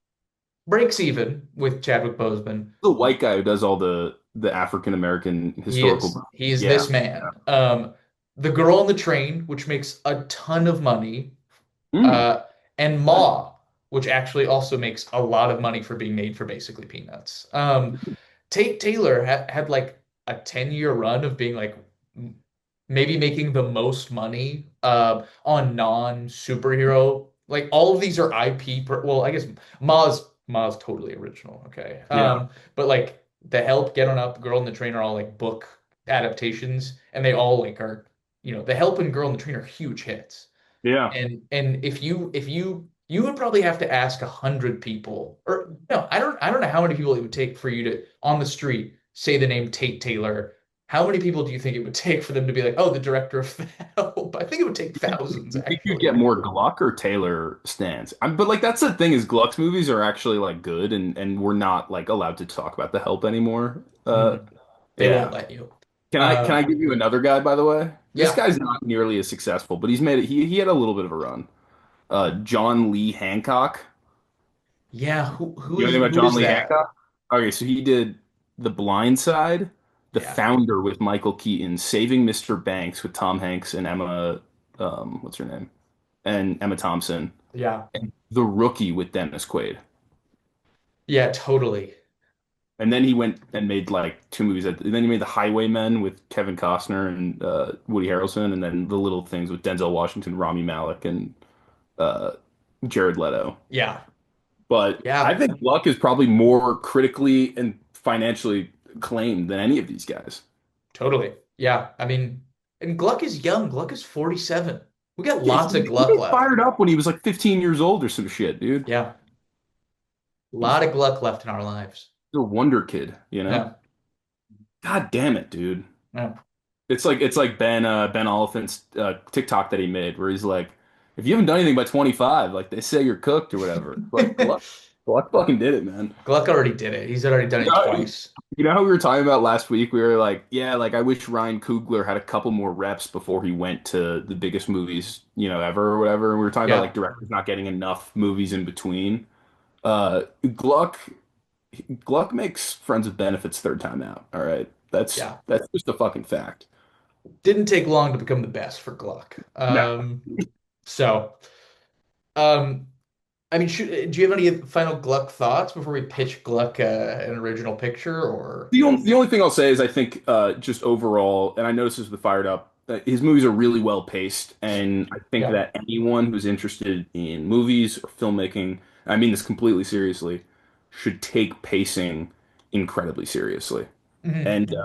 breaks even with Chadwick Boseman. the white guy who does all the African American He historical. is. He is Yeah. this man. The Girl on the Train, which makes a ton of money, Mm. uh, and Ma, which actually also makes a lot of money for being made for basically peanuts. Tate Taylor had like a 10-year run of being like maybe making the most money on non-superhero. Like all of these are IP. Well, I guess Ma's totally original. Okay. Yeah. But like The Help, Get On Up, Girl in the Train are all like book adaptations, and they all like are The Help and Girl in the Train are huge hits. Yeah. And if you would probably have to ask 100 people, or no, I don't know how many people it would take for you to on the street say the name Tate Taylor. How many people do you think it would take for them to be like, oh, the director of Help? I think it would take thousands, You think you'd get actually. more Gluck or Taylor stans? But like that's the thing is Gluck's movies are actually like good and we're not like allowed to talk about The Help anymore. Mhm. They won't Yeah. let you. Can I give you another guy by the way? This Yeah, guy's not nearly as successful, but he's made it he had a little bit of a run. John Lee Hancock. yeah. Who who You know is anything about who John is Lee that? Hancock? Okay, so he did The Blind Side, The Yeah, Founder with Michael Keaton, Saving Mr. Banks with Tom Hanks and Emma what's her name? And Emma Thompson. yeah, And The Rookie with Dennis Quaid. yeah. Totally. And then he went and made like two movies. And then he made The Highwaymen with Kevin Costner and Woody Harrelson, and then The Little Things with Denzel Washington, Rami Malek, and uh, Jared Leto. Yeah, But I yeah. think Luck is probably more critically and financially acclaimed than any of these guys. Totally. Yeah. I mean, and Gluck is young. Gluck is 47. We got Yeah, lots of he Gluck made left. Fired Up when he was like 15 years old or some shit, dude. Yeah. A He's lot of Gluck left in our lives. a wonder kid, you know? Yeah. God damn it, dude. Yeah. It's like Ben Oliphant's TikTok that he made where he's like, if you haven't done anything by 25, like they say you're cooked or whatever. Like Gluck fucking did it, man. Gluck already did it. He's already done You it know, twice. you know how we were talking about last week? We were like, yeah, like I wish Ryan Coogler had a couple more reps before he went to the biggest movies, ever or whatever. And we were talking about like Yeah. directors not getting enough movies in between. Uh, Gluck Gluck makes Friends with Benefits third time out. All right. That's Yeah. that's just a fucking fact. Didn't take long to become the best for Gluck. No. So, um, I mean, do you have any final Gluck thoughts before we pitch Gluck an original picture? Or The only thing I'll say is I think just overall, and I noticed this with Fired Up, his movies are really well paced, and I think yeah, that anyone who's interested in movies or filmmaking, I mean this completely seriously, should take pacing incredibly seriously. hmm And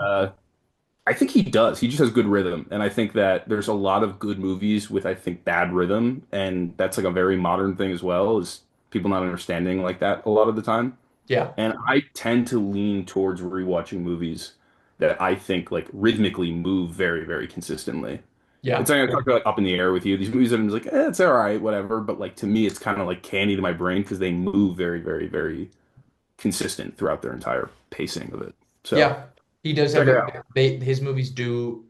I think he does. He just has good rhythm, and I think that there's a lot of good movies with I think bad rhythm, and that's like a very modern thing as well, is people not understanding like that a lot of the time. yeah, And I tend to lean towards rewatching movies that I think like rhythmically move very, very consistently. It's yeah, something I talked about like, Up in the Air with you. These movies that I'm just like, it's all right, whatever. But like to me, it's kind of like candy to my brain because they move very, very, very consistent throughout their entire pacing of it. So yeah. He does check have it a out. his movies do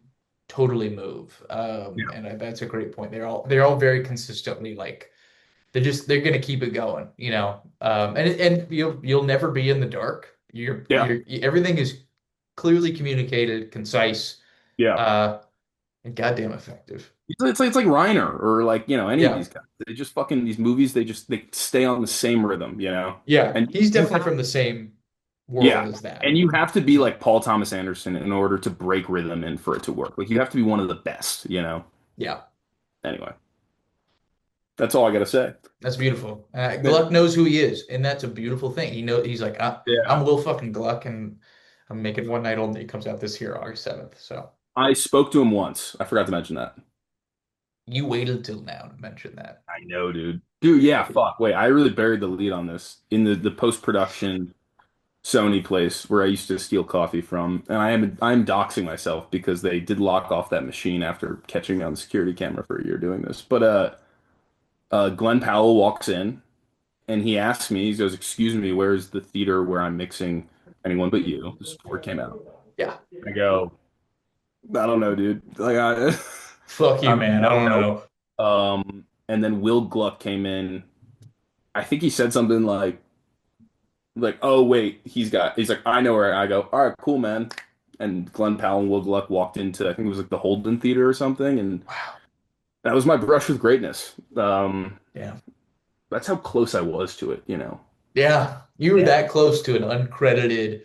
totally move. Yeah. That's a great point. They're all very consistently like they're gonna keep it going, you know. And you'll never be in the dark. Yeah. Everything is clearly communicated, concise, Yeah. uh, and goddamn effective. It's like Reiner or like, any of Yeah, these guys. They just fucking these movies, they stay on the same rhythm. yeah. And He's you definitely from the same world Yeah. as that. And you have to be like Paul Thomas Anderson in order to break rhythm and for it to work. Like you have to be one of the best. Yeah, Anyway, that's all I gotta say. that's beautiful. Yeah. Gluck knows who he is, and that's a beautiful thing. He's like, I'm Yeah. Will fucking Gluck, and I'm making One Night Only. It comes out this year, August 7th. So I spoke to him once. I forgot to mention that. you waited till now to mention that. I know, dude. Dude, yeah, fuck. Wait, I really buried the lead on this in the post-production Sony place where I used to steal coffee from, and I'm doxing myself because they did lock off that machine after catching me on the security camera for a year doing this. But Glenn Powell walks in and he asks me, he goes, "Excuse me, where's the theater where I'm mixing Anyone But You?" This is before it came out. Yeah. I go, "I don't know, dude. Like, Fuck you, I'm man. I don't no." know. And then Will Gluck came in. I think he said something like, "Oh wait, he's like, I know where." I go, "All right, cool, man." And Glenn Powell and Will Gluck walked into, I think it was like the Holden Theater or something, and Wow. that was my brush with greatness. Yeah. That's how close I was to it. Yeah. You were Yeah. that close to an uncredited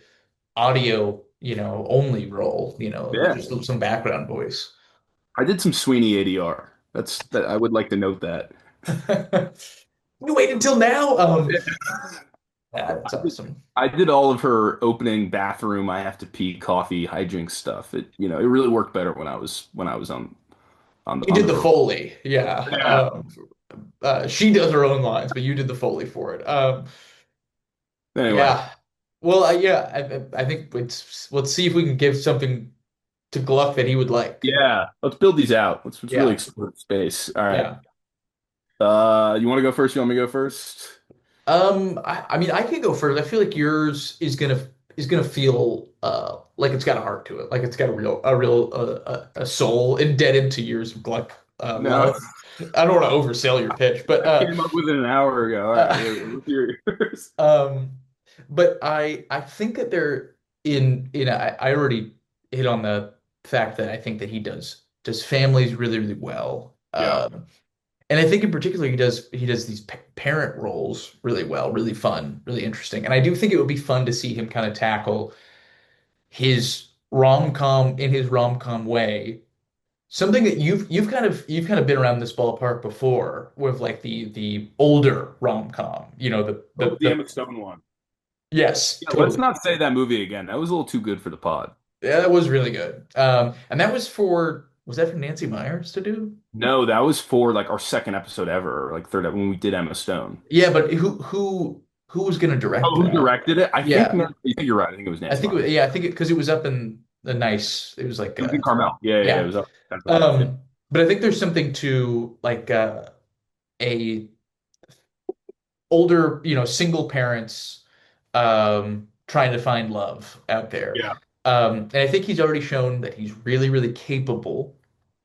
audio, only role, Yeah. just some background voice. I did some Sweeney ADR. That I would like to note that. You wait until now. I That's did, awesome. I did all of her opening bathroom, I have to pee, coffee, hijinks stuff. It really worked better when I was You on did the the road. Foley. Yeah. Yeah. She does her own lines, but you did the Foley for it. Anyway, Yeah. Well, yeah, I think let's see if we can give something to Gluck that he would like. yeah, let's build these out. Let's really Yeah. explore space. All right. Yeah. You want to go first? You want me to go first? I mean, I can go first. I feel like yours is gonna feel like it's got a heart to it, like it's got a soul indebted to years of Gluck No, love. I don't want to oversell your pitch, but I came up with it an hour ago. All right, uh, let's hear yours. um, but I think that they're I already hit on the fact that I think that he does families really really well. Yeah, And I think in particular he does these parent roles really well, really fun, really interesting. And I do think it would be fun to see him kind of tackle his rom-com in his rom-com way. Something that you've kind of been around this ballpark before with like the older rom-com, the oh, the the the Emma Stone one. yes, Yeah, let's totally. not say that movie again. That was a little too good for the pod. Yeah, that was really good. And was that for Nancy Myers to do? No, that was for like our second episode ever, or like third when we did Emma Stone. Yeah, but who was gonna direct Oh, who that? directed it? Yeah. I think you're right. I think it was Nancy Meyer. Yeah, I think because it was up in the nice, it was like It was in Carmel. Yeah, yeah, it yeah. was up Central Park. Yeah. But I think there's something to like a older, single parents trying to find love out there. Yeah. And I think he's already shown that he's really, really capable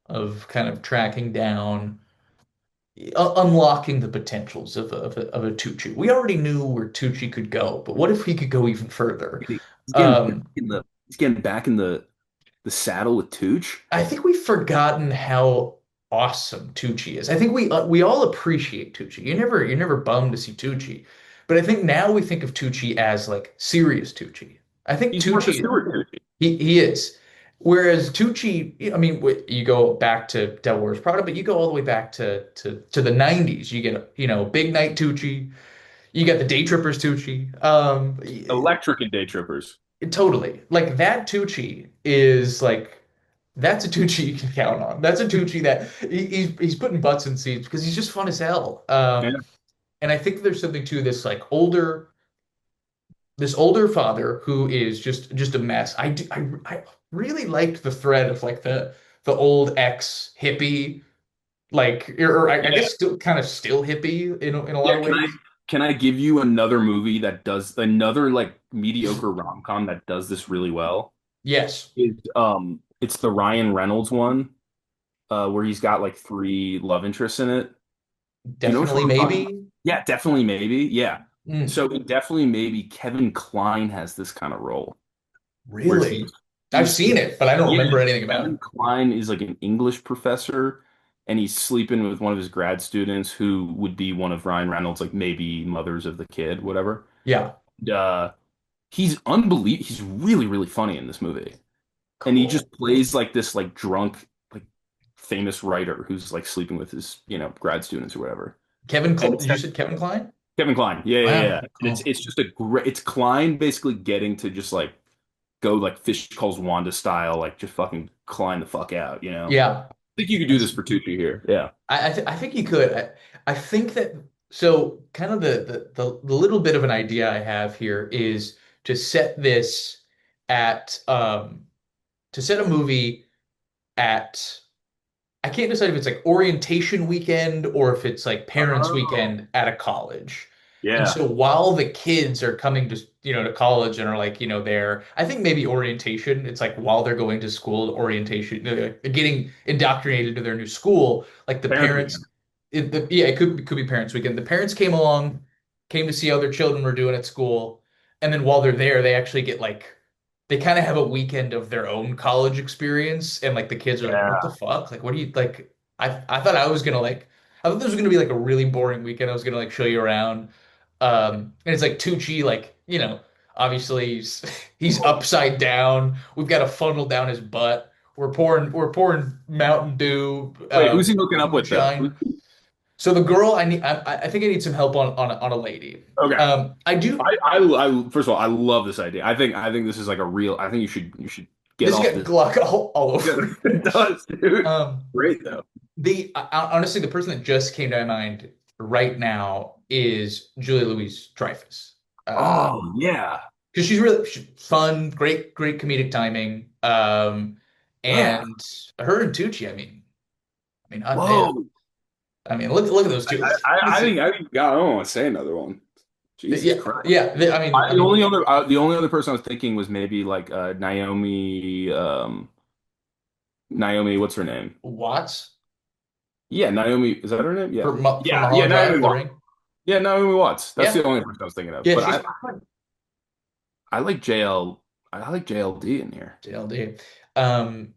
of kind of tracking down, unlocking the potentials of a Tucci. We already knew where Tucci could go, but what if he could go even further? He's getting back Um, in the The Saddle with Tooch. I think we've forgotten how awesome Tucci is. I think we all appreciate Tucci. You're never bummed to see Tucci, but I think now we think of Tucci as like serious Tucci. I think He's Martha Tucci Stewart Tucci. he is. Whereas Tucci, I mean, you go back to Devil Wears Prada, but you go all the way back to the 90s. You get, Big Night Tucci. You got the Day Trippers Tucci. Electric and Day Trippers. Totally. Like that Tucci is like that's a Tucci you can count on. That's a Tucci that he's putting butts in seats because he's just fun as hell. Yeah. And I think there's something to this older father who is just a mess. I really liked the thread of like the old ex hippie, like or I Yeah. guess still kind of still hippie in a lot Yeah. of Can I ways. can I give you another movie that does another like mediocre rom-com that does this really well? Yes, It's the Ryan Reynolds one, where he's got like three love interests in it. Do you know which definitely one I'm talking about? maybe. Yeah, definitely maybe. Yeah. Mm, So in definitely maybe Kevin Kline has this kind of role where really? I've he's seen it, but I don't yeah, remember anything about it. Kevin Kline is like an English professor and he's sleeping with one of his grad students who would be one of Ryan Reynolds like maybe mothers of the kid, whatever. Yeah, Uh he's really really funny in this movie. And he cool. just plays like this like drunk like famous writer who's like sleeping with his, grad students or whatever. And it's You said Kevin Kline? Kevin Kline. Yeah, yeah, yeah. Wow, And it's cool. it's just a great it's Kline basically getting to just like go like Fish calls Wanda style, like just fucking Kline the fuck out. Yeah, I think you could do this that's. for Tucci here. Yeah. I think you could. I think that so kind of the little bit of an idea I have here is to set this at to set a movie at I can't decide if it's like orientation weekend or if it's like parents' Oh. weekend at a college. And Yeah. so while the kids are coming to college and are like, there, I think maybe orientation, it's like while they're going to school, orientation, getting indoctrinated to their new school, like the Parents parents, weekend. yeah, it could be parents' weekend. The parents came along, came to see how their children were doing at school. And then while they're there, they actually get like they kind of have a weekend of their own college experience, and like the kids are like, "What the Yeah. fuck? Like, what do you like?" I thought I was gonna like, I thought this was gonna be like a really boring weekend. I was gonna like show you around, and it's like Tucci, like obviously he's upside down. We've got a funnel down his butt. We're pouring Mountain Dew, Wait, who's he hooking up with though? moonshine. So the girl, I think I need some help on a lady. Okay. I do. First of all, I love this idea. I think this is like a real. I think you should get This off got this. Gluck all Yeah, over it it. does, dude. Um, Great though. honestly, the person that just came to my mind right now is Julia Louis-Dreyfus. Oh yeah, Because she's fun, great comedic timing. yeah. And her and Tucci, I mean, hot damn. Whoa. I mean, look at those two. I Listen, think God, I don't want to say another one. Jesus yeah, Christ. yeah. I mean, The only other person I was thinking was maybe like Naomi. Naomi, what's her name? Watts Yeah, Naomi. Is that her name? Yeah, from yeah, yeah. Mulholland Naomi Drive, The Watts. Ring. Yeah, Naomi Watts. That's the Yeah, only person I was thinking of. yeah. But She's I like JL. I like JLD in here. JLD. Um,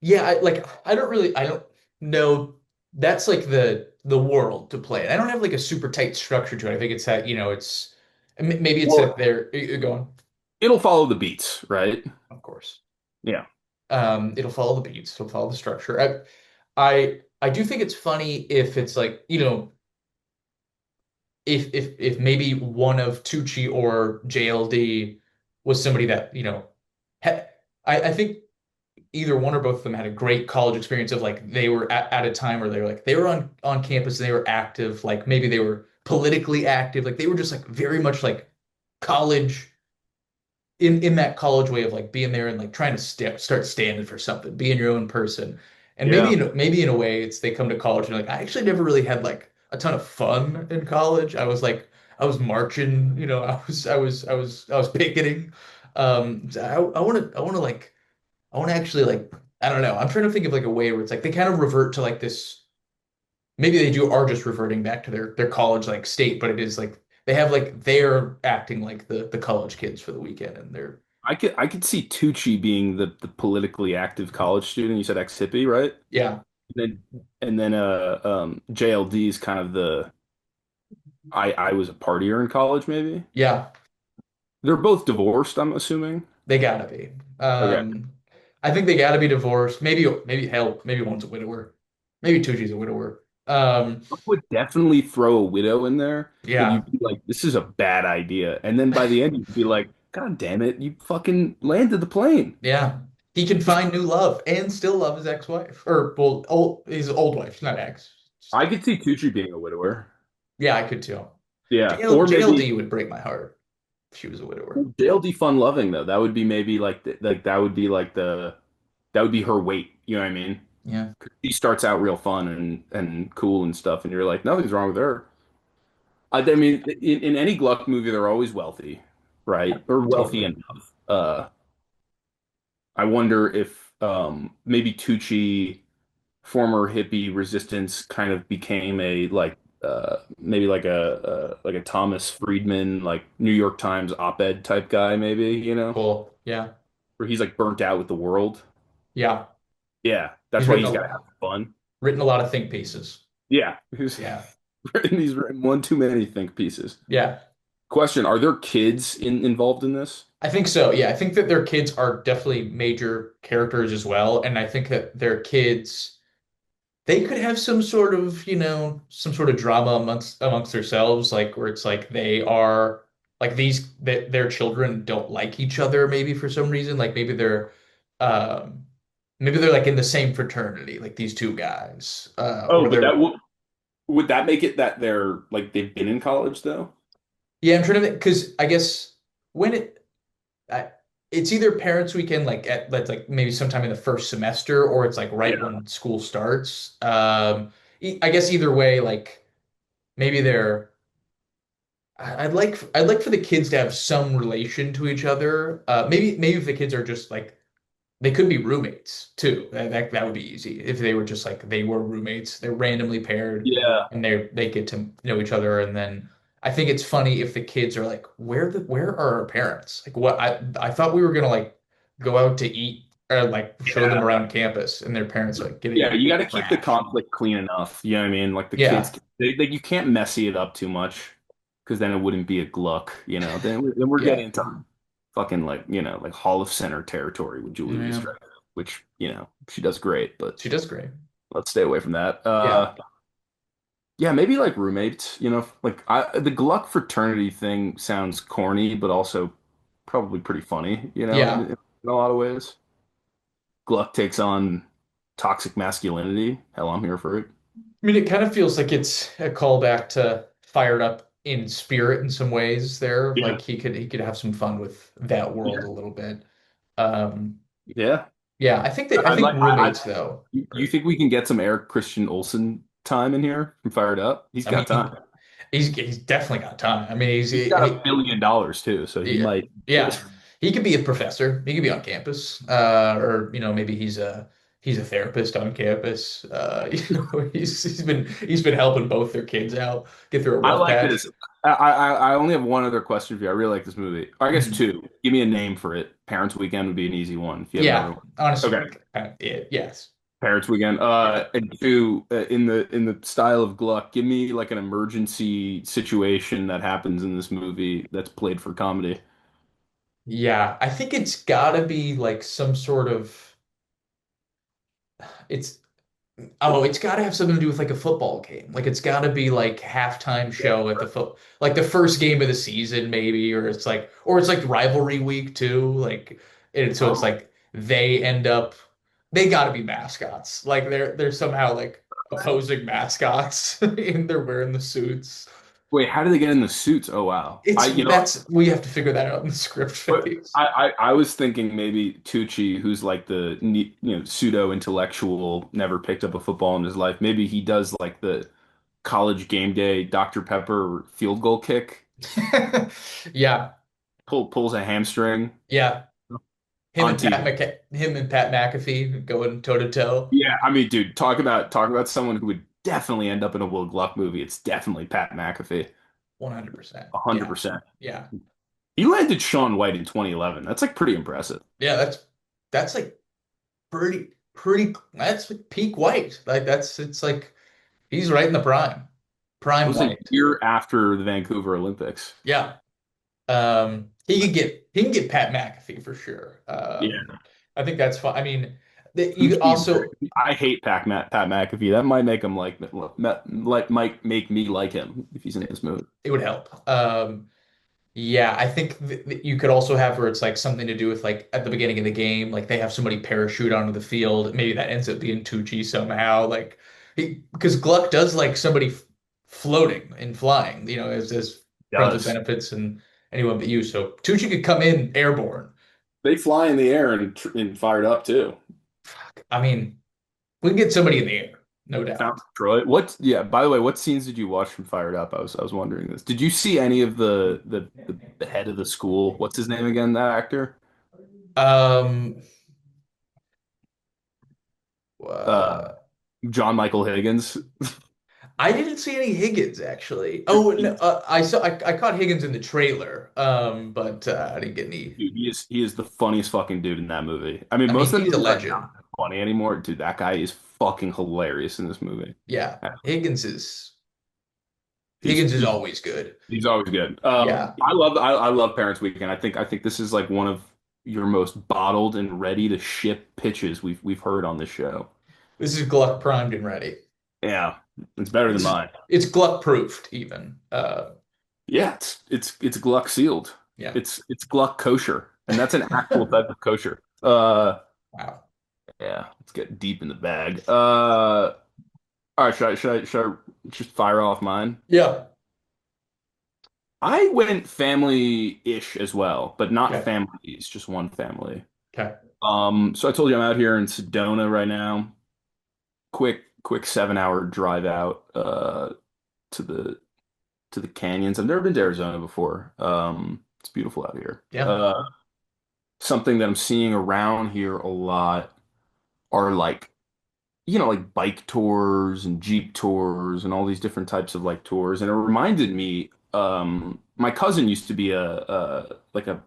Yeah, I don't know. That's like the world to play. I don't have like a super tight structure to it. I think it's that, maybe it's that Well, they're going, it'll follow the beats, right? of course. Yeah. It'll follow the beats, it'll follow the structure. I do think it's funny if it's like, if maybe one of Tucci or JLD was somebody that, ha I think either one or both of them had a great college experience of like they were at a time where they were on campus and they were active, like maybe they were politically active, like they were just like very much like college in that college way of like being there and like trying to start standing for something, being your own person. And maybe Yeah. maybe in a way it's they come to college and like I actually never really had like a ton of fun in college. I was marching, I was picketing. So I want to actually like I don't know. I'm trying to think of like a way where it's like they kind of revert to like this. Maybe they do are just reverting back to their college like state, but it is like they have like they're acting like the college kids for the weekend, and they're I could see Tucci being the politically active college student. You said ex-hippie, right? Yeah, And then JLD is kind of the I was a partier in college, maybe. yeah, They're both divorced, I'm assuming. they gotta be. Okay. I think they gotta be divorced. Maybe hell, maybe one's a widower. Maybe Tucci's a widower. I would definitely throw a widow in there, but Yeah, you'd be like, this is a bad idea. And then by the end, you'd be like, God damn it, you fucking landed the plane. yeah. He can Just, find new love and still love his ex-wife, or well, his old wife, not ex. I could see Tucci being a widower. Yeah, I could too. Yeah. Or maybe JLD would break my heart if she was a widower. JLD fun loving though. That would be maybe like that would be like that would be her weight. You know what I mean? Yeah, She starts out real fun and cool and stuff, and you're like, nothing's wrong with her. I mean, in any Gluck movie, they're always wealthy, yeah, right? Or wealthy totally. enough. I wonder if maybe Tucci, former hippie resistance, kind of became a maybe like a Thomas Friedman, like New York Times op-ed type guy, maybe, Cool. Yeah, where he's like burnt out with the world. yeah. Yeah, that's He's why he's got to have fun. written a lot of think pieces. Yeah, Yeah, he's written one too many think pieces. yeah. Question: Are there kids involved in this? I think so. Yeah, I think that their kids are definitely major characters as well, and I think that their kids they could have some sort of, some sort of drama amongst themselves, like where it's like they are like these that their children don't like each other maybe for some reason, like um maybe they're like in the same fraternity, like these two guys, Oh, or but they're would that make it that they're like they've been in college though? yeah, I'm trying to think because I guess when I, it's either parents weekend like at that's like maybe sometime in the first semester or it's like right Yeah. when school starts. I guess either way, like maybe they're I'd like for the kids to have some relation to each other. Maybe if the kids are just like they could be roommates too. That would be easy if they were just like they were roommates. They're randomly paired Yeah. and they get to know each other. And then I think it's funny if the kids are like, where are our parents? Like what I thought we were gonna like go out to eat or like show them Yeah. around campus, and their parents are like Yeah, getting you got to keep the trashed. conflict clean enough. You know what I mean? Like the kids, Yeah, you can't messy it up too much because then it wouldn't be a Gluck. Then we're yeah, getting into fucking like Hall of Center territory with Julie yeah. Louis-Dreyfus, which she does great, but She does great. let's stay away from that. Yeah, Yeah, maybe like roommates. Like the Gluck fraternity thing sounds corny, but also probably pretty funny. yeah. In a lot of ways. Gluck takes on toxic masculinity. Hell, I'm here for it. I mean, it kind of feels like it's a callback to Fired Up in spirit in some ways there. Yeah. Like he could have some fun with that world a little bit. Um, Yeah. yeah, I think I roommates though. you think we can get some Eric Christian Olsen time in here from Fired Up? He's I mean, got time. he's definitely got time. I mean, He's got $1 billion too, so he might. yeah, he could be a professor. He could be on campus, or maybe he's a therapist on campus. He's been helping both their kids out get through a I rough like patch. this. I only have one other question for you. I really like this movie. Or I guess Mhm. two. Give me a name for it. Parents Weekend would be an easy one if you have another Yeah, one. honestly, Okay. yes, Parents Weekend. yeah, And two, in the style of Gluck, give me like an emergency situation that happens in this movie that's played for comedy. yeah. I think it's gotta be like some sort of it's it's got to have something to do with like a football game. Like it's got to be like halftime show at the like the first game of the season maybe, or it's like rivalry week too. Like and so it's Oh, like they got to be mascots. Like they're somehow like opposing mascots and they're wearing the suits. wait, how did they get in the suits? Oh wow. That's we have to figure that out in the script But phase. I was thinking maybe Tucci, who's like the pseudo intellectual, never picked up a football in his life. Maybe he does like the college game day Dr. Pepper field goal kick, Yeah, pulls a hamstring. yeah. On TV. Him and Pat McAfee going toe to toe. Yeah, I mean, dude, talk about someone who would definitely end up in a Will Gluck movie. It's definitely Pat McAfee, 100%. a hundred Yeah. percent. Yeah. He landed Shaun White in 2011. That's like pretty impressive. Yeah, that's like pretty that's like peak White. Like that's it's like he's right in the prime. It Prime was a White. year after the Vancouver Olympics. Yeah. He can get Pat McAfee for sure. Yeah. I think that's fine. I mean, you Tucci is also I hate Pat McAfee. That might make him might make me like him if he's in this movie. it would help. Yeah, I think you could also have where it's like something to do with like at the beginning of the game, like they have somebody parachute onto the field. Maybe that ends up being Tucci somehow. Like because Gluck does like somebody floating and flying, as He friends with does. benefits and anyone but you. So Tucci could come in airborne. They fly in the air and fired up too. I mean, we can get somebody in the air, no Found doubt. Troy. What? Yeah. By the way, what scenes did you watch from Fired Up? I was wondering this. Did you see any of the head of the school? What's his name again? That actor? Um, Uh, uh, John Michael Higgins. I didn't see any Higgins actually. Oh no, He, I caught Higgins in the trailer, but I didn't get any. dude, he is the funniest fucking dude in that movie. I mean, I mean, most of the he's a movies aren't legend. funny anymore. Dude, that guy is fucking hilarious in this movie. Yeah, Yeah, He's Higgins is he's, always good. he's always good. Yeah, I love Parents Weekend. I think this is like one of your most bottled and ready to ship pitches we've heard on this show. this is Gluck primed and ready. Yeah, it's better than This is mine. it's Gluck proofed even. Yeah, it's Gluck sealed. Yeah. It's Gluck kosher, and that's an actual type of kosher. Wow. Yeah, let's get deep in the bag. All right, should I just fire off mine? Yeah. I went family-ish as well, but not Okay. families, just one family. Okay. So I told you I'm out here in Sedona right now. Quick 7 hour drive out to the canyons. I've never been to Arizona before. It's beautiful out here. Yeah. Something that I'm seeing around here a lot are like like bike tours and Jeep tours and all these different types of like tours. And it reminded me, my cousin used to be a like a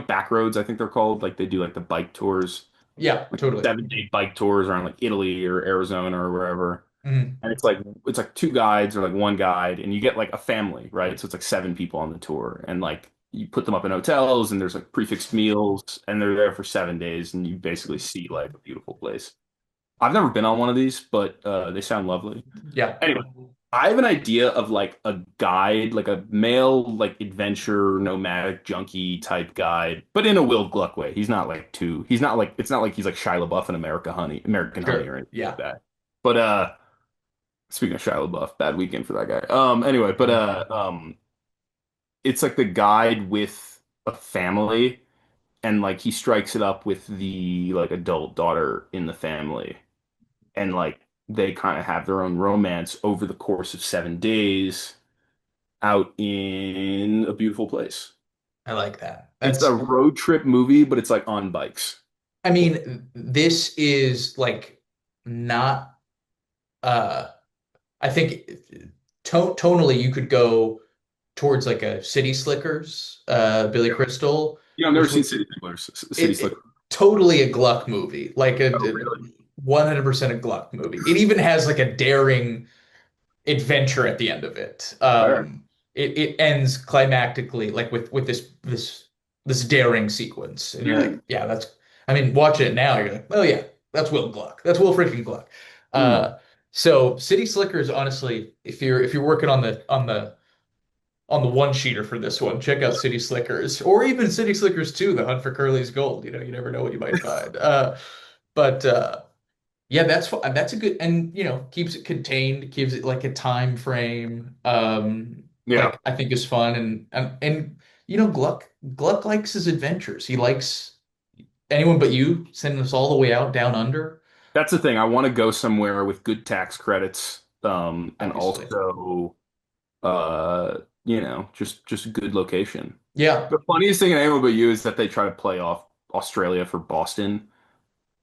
back roads, I think they're called. Like they do like the bike tours, Yeah. like Totally. 7 day bike tours around like Italy or Arizona or wherever. Mhm. And it's like two guides or like one guide, and you get like a family, right? So it's like 7 people on the tour, and like you put them up in hotels, and there's like prefixed meals, and they're there for 7 days, and you basically see like a beautiful place. I've never been on one of these, but they sound lovely. Yeah. Anyway, I have an idea of like a guide, like a male, like adventure, nomadic, junkie type guide, but in a Will Gluck way. He's not like, it's not like he's like Shia LaBeouf in American Honey Sure. or anything like Yeah. that. But speaking of Shia LaBeouf, bad weekend for that guy. Anyway, but Yeah. it's like the guide with a family, and like he strikes it up with the like adult daughter in the family, and like they kind of have their own romance over the course of 7 days out in a beautiful place. I like that. It's a road trip movie, but it's like on bikes. I mean, this is like not uh I think tonally you could go towards like a City Slickers, Billy Yeah. Crystal, I've never which seen would City Slickers. City it Slickers. totally a Gluck movie, like a Oh, really? 100% a Gluck movie. It even has like a daring adventure at the end of it. Fair. It ends climactically like with this daring sequence, and you're Yeah. like, yeah, that's. I mean, watch it now, you're like, oh yeah, that's Will Gluck. That's Will freaking Gluck. Hmm. So City Slickers, honestly, if you're working on the one sheeter for this one, check out City Slickers or even City Slickers 2, The Hunt for Curly's Gold. You never know what you might find. But yeah, that's a good and keeps it contained, gives it like a time frame. Yeah. Like I think is fun and Gluck likes his adventures. He likes anyone but you sending us all the way out down under, That's the thing. I want to go somewhere with good tax credits, and obviously. also, just a good location. Yeah, The funniest thing in Anyone But You is that they try to play off Australia for Boston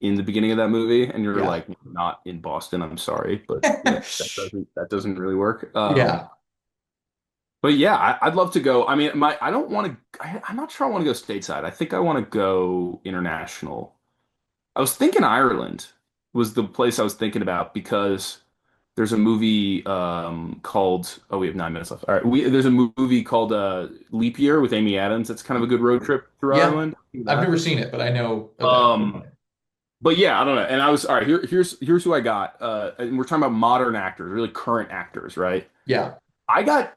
in the beginning of that movie, and you're yeah. like, not in Boston, I'm sorry, but that doesn't really work. Yeah. But yeah, I'd love to go. I mean, I don't want to. I'm not sure I want to go stateside. I think I want to go international. I was thinking Ireland was the place I was thinking about because there's a movie called. Oh, we have 9 minutes left. All right, there's a movie called Leap Year with Amy Adams. That's kind of a good road trip through Yeah, Ireland. I've That. never seen it, but I know about it. Um, but yeah, I don't know. And I was all right. Here's who I got. And we're talking about modern actors, really current actors, right? Yeah, I got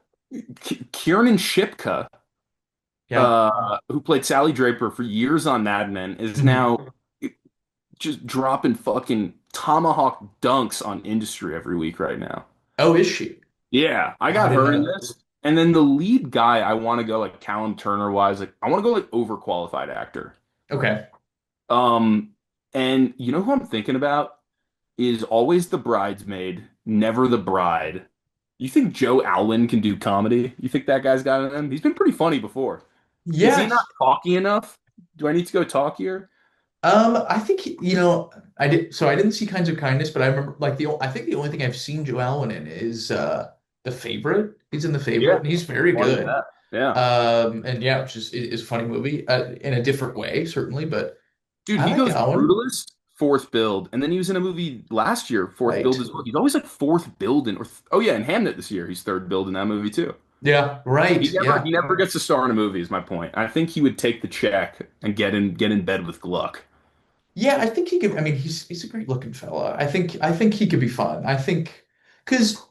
Kiernan Shipka, yeah. who played Sally Draper for years on Mad Men, is Mhm. now just dropping fucking tomahawk dunks on industry every week right now. Oh, is she? Yeah, I Oh, I got didn't her in know. this. And then the lead guy, I want to go like Callum Turner wise. Like I want to go like overqualified actor. Okay. Um, and you know who I'm thinking about is always the bridesmaid, never the bride. You think Joe Alwyn can do comedy? You think that guy's got it in him? He's been pretty funny before. Is he not Yes. talky enough? Do I need to go talkier? I think I did. So I didn't see Kinds of Kindness, but I remember like I think the only thing I've seen Joe Alwyn in is The Favorite. He's in The Favorite, Yeah, and he's very funny as good. that. Yeah. And yeah, which is a funny movie in a different way, certainly. But Dude, I he like goes Alwyn. brutalist, fourth build, and then he was in a movie last year, fourth build Right. as well. He's always like fourth build in, oh yeah, in Hamnet this year, he's third build in that movie too. Yeah. Right. He Yeah. never gets to star in a movie, is my point. I think he would take the check and get in bed with Gluck. Yeah. I think he could. I mean, he's a great looking fella. I think he could be fun. I think because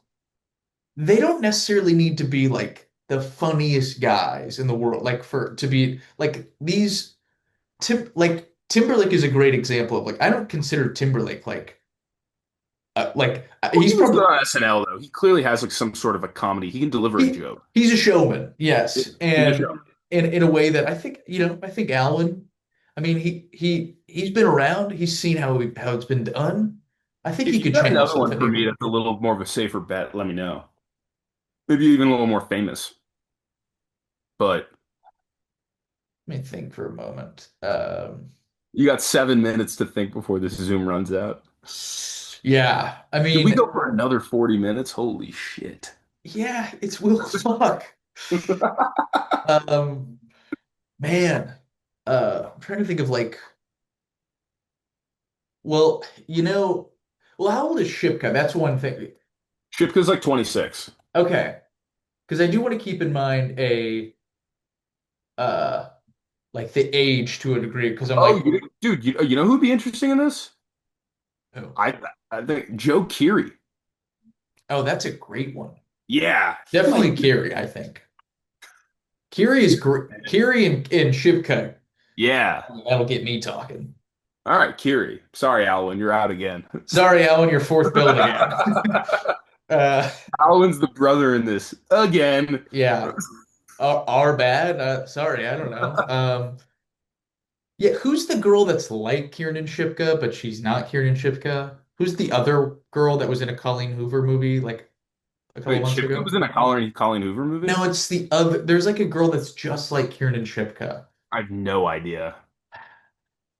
they don't necessarily need to be like the funniest guys in the world, like for to be like these. Timberlake is a great example of like I don't consider Timberlake Well, he's he was good probably on SNL though. He clearly has like some sort of a comedy. He can deliver a he joke. he's a showman, yes, He's a and show. in a way that I think Allen, I mean he's been around, he's seen how it's been done. I think he If you could got channel another one something for me here. that's a little more of a safer bet, let me know. Maybe even a little more famous. But Let me think for a moment. you got 7 minutes to think before this Zoom runs out. Yeah, I Did we mean, go for another 40 minutes? Holy shit. yeah, it's Will Gluck. Um, man, I'm trying to think of like. Well, well, how old is Shipka? That's one thing. Shipka's like 26. Okay, because I do want to keep in mind uh like the age to a degree. Because I'm Oh, like, dude, you know who'd be interesting in this? oh, I I think Joe Keery. oh, that's a great one. Yeah, he Definitely might be. Kiri, I think. Kiri is great. Kiri and Shipka. Yeah. That'll get me talking. All right, Keery. Sorry, Alwyn, you're out again. Sorry, Alan, your fourth build again. uh, Alwyn's the brother in this again. yeah, our bad. Sorry, I don't know. Yeah, who's the girl that's like Kiernan Shipka, but she's not Kiernan Shipka? Who's the other girl that was in a Colleen Hoover movie like a couple Wait, months Shipka ago? was in a Colleen Hoover movie? No, it's the other. There's like a girl that's just like Kiernan Shipka. I have no idea.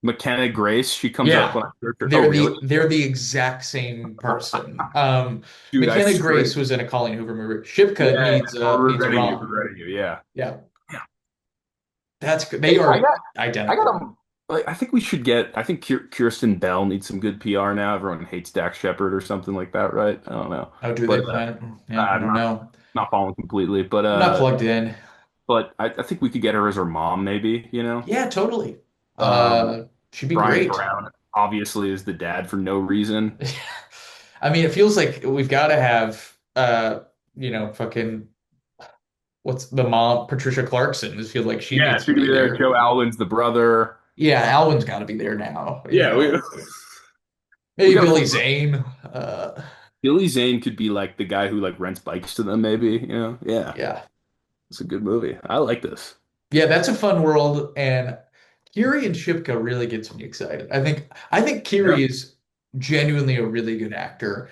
McKenna Grace, she comes up Yeah, when I search her. Oh, really? they're the exact same person. Dude, I McKenna straight. Grace was in a Colleen Hoover movie. Shipka Yeah, needs a regretting you, rom. regretting you. Yeah. Yeah, Yeah. that's good. They Hey, are I got identical. like, I think we should get. I think Kirsten Bell needs some good PR now. Everyone hates Dax Shepard or something like that, right? I don't know, Oh, do they? but Yeah, I I'm don't know. not following completely. I'm not plugged in. But I think we could get her as her mom, maybe. You know, Yeah, totally. um, She'd be Brian great. Brown obviously is the dad for no reason. I mean, it feels like we've got to have fucking what's the mom, Patricia Clarkson. It feels like she Yeah, needs she to could be be there. there. Joe Alwyn's the brother. Yeah, Alwyn's got to be there now, Yeah, we Maybe got Billy a Zane. Billy Zane could be like the guy who like rents bikes to them, maybe. You know, yeah, Yeah. it's a good movie. I like this. Yeah, that's a fun world, and Kiri and Shipka really gets me excited. I think Yeah, Kiri is genuinely a really good actor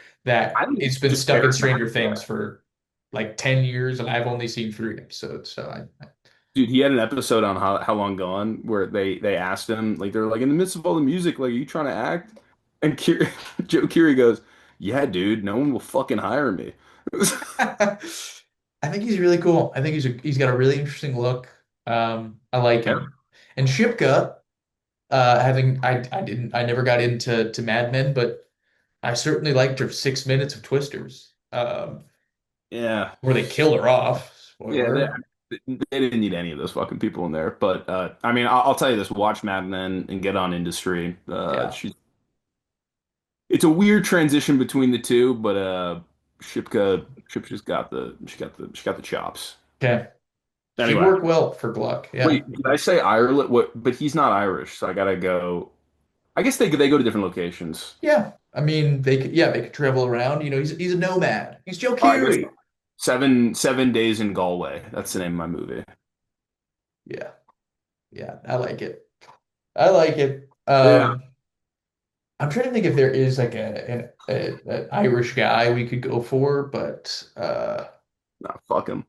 I that think has he's been just stuck in Stranger charismatic. Things for like 10 years, and I've only seen 3 episodes. So Dude, he had an episode on How Long Gone where they asked him, like, they're like, in the midst of all the music, like, are you trying to act? And Joe Keery goes, yeah, dude, no one will fucking hire me. I I think he's really cool. I think he's got a really interesting look. I like Yeah. him. And Shipka, having I never got into Mad Men, but I certainly liked her 6 minutes of Twisters, Yeah. where they kill her off. Yeah, Spoiler. they didn't need any of those fucking people in there. But I mean, I'll tell you this: watch Mad Men and get on Industry. Yeah. It's a weird transition between the two, but Shipka's got the chops. Okay. She'd Anyway, work well for Gluck. Yeah. wait, did I say Ireland? What? But he's not Irish, so I gotta go. I guess they go to different locations. Yeah. I mean, they could travel around. He's a nomad. He's Joe I guess Keery. 7 days in Galway. That's the name of my movie. Yeah. Yeah. I like it. I like it. Yeah. I'm trying to think if there is like an Irish guy we could go for, Nah, fuck him.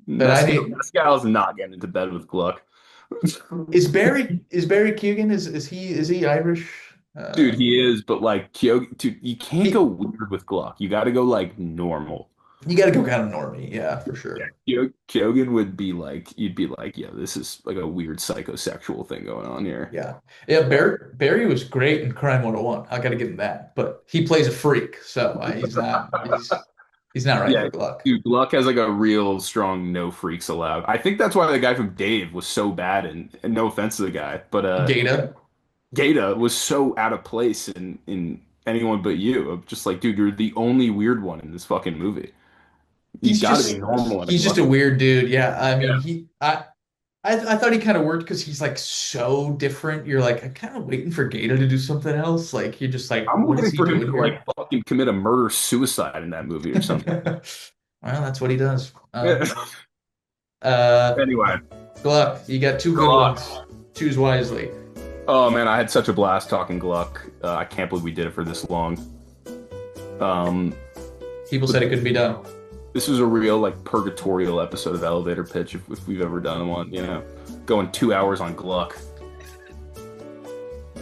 but I Mescal, need Mescal's not getting into bed with Gluck. is Barry Keoghan is he Irish? Dude, he is, but like dude, you can't go He weird with Gluck. You got to go like normal. You got to go kind of normie, yeah, for Yeah, sure. Keoghan would be like, you'd be like, yeah, this is like a weird psychosexual thing going on here. Yeah. Yeah, Barry was great in Crime 101. I got to give him that. But he plays a freak, so he's not right Yeah, for Gluck. dude, Gluck has like a real strong no freaks allowed. I think that's why the guy from Dave was so bad, and no offense to the guy, but Gata, Gata was so out of place in Anyone But You. I'm just like, dude, you're the only weird one in this fucking movie. You he's got to be just normal in a he's just a Gluck. weird dude. Yeah, I Yeah. mean, I thought he kind of worked because he's like so different. You're like, I'm kind of waiting for Gata to do something else. Like you're just like, I'm what is waiting he for him doing to here? like fucking commit a murder suicide in that movie or something. Well, that's what he does. Yeah. Uh, Anyway, Gluck, you got two good Gluck. ones. Choose wisely. Oh man, I had such a blast talking Gluck. I can't believe we did it for this long. Um, People said it couldn't be done. this was a real like purgatorial episode of Elevator Pitch if we've ever done one. Going 2 hours on Gluck.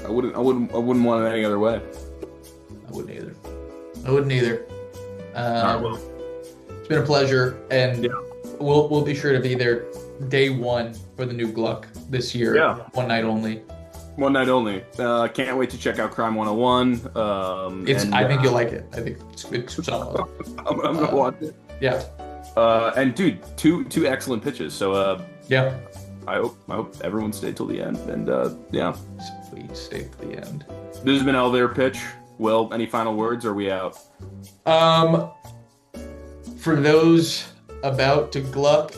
I wouldn't want it any other way. I wouldn't either. I wouldn't either. All right, well, It's been a pleasure, and yeah, we'll be sure to be there day one for the new Gluck this year. yeah, One night only. one night only. Can't wait to check out Crime 101. I think you'll like it. I think it's solid. I'm gonna watch it. Yeah. And dude, two excellent pitches. So Yeah. I hope everyone stayed till the end. And yeah, Please stay to the end. this has been Elevator Pitch. Will, any final words? Or are we out? For those about to Gluck,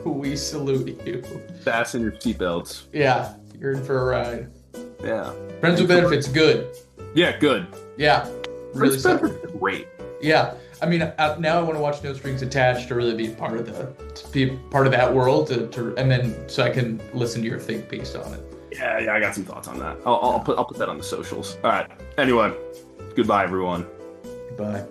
we salute you. Fasten your seatbelts. Yeah, you're in for a ride. Yeah. Friends with benefits, good. Yeah, good. Yeah, really Prince solid. Benefit is great. Yeah, I mean, now I want to watch No Strings Attached to really be part of that world, and then so I can listen to your think piece on it. Yeah, I got some thoughts on that. I'll put that on the socials. All right. Anyway, goodbye, everyone. Bye.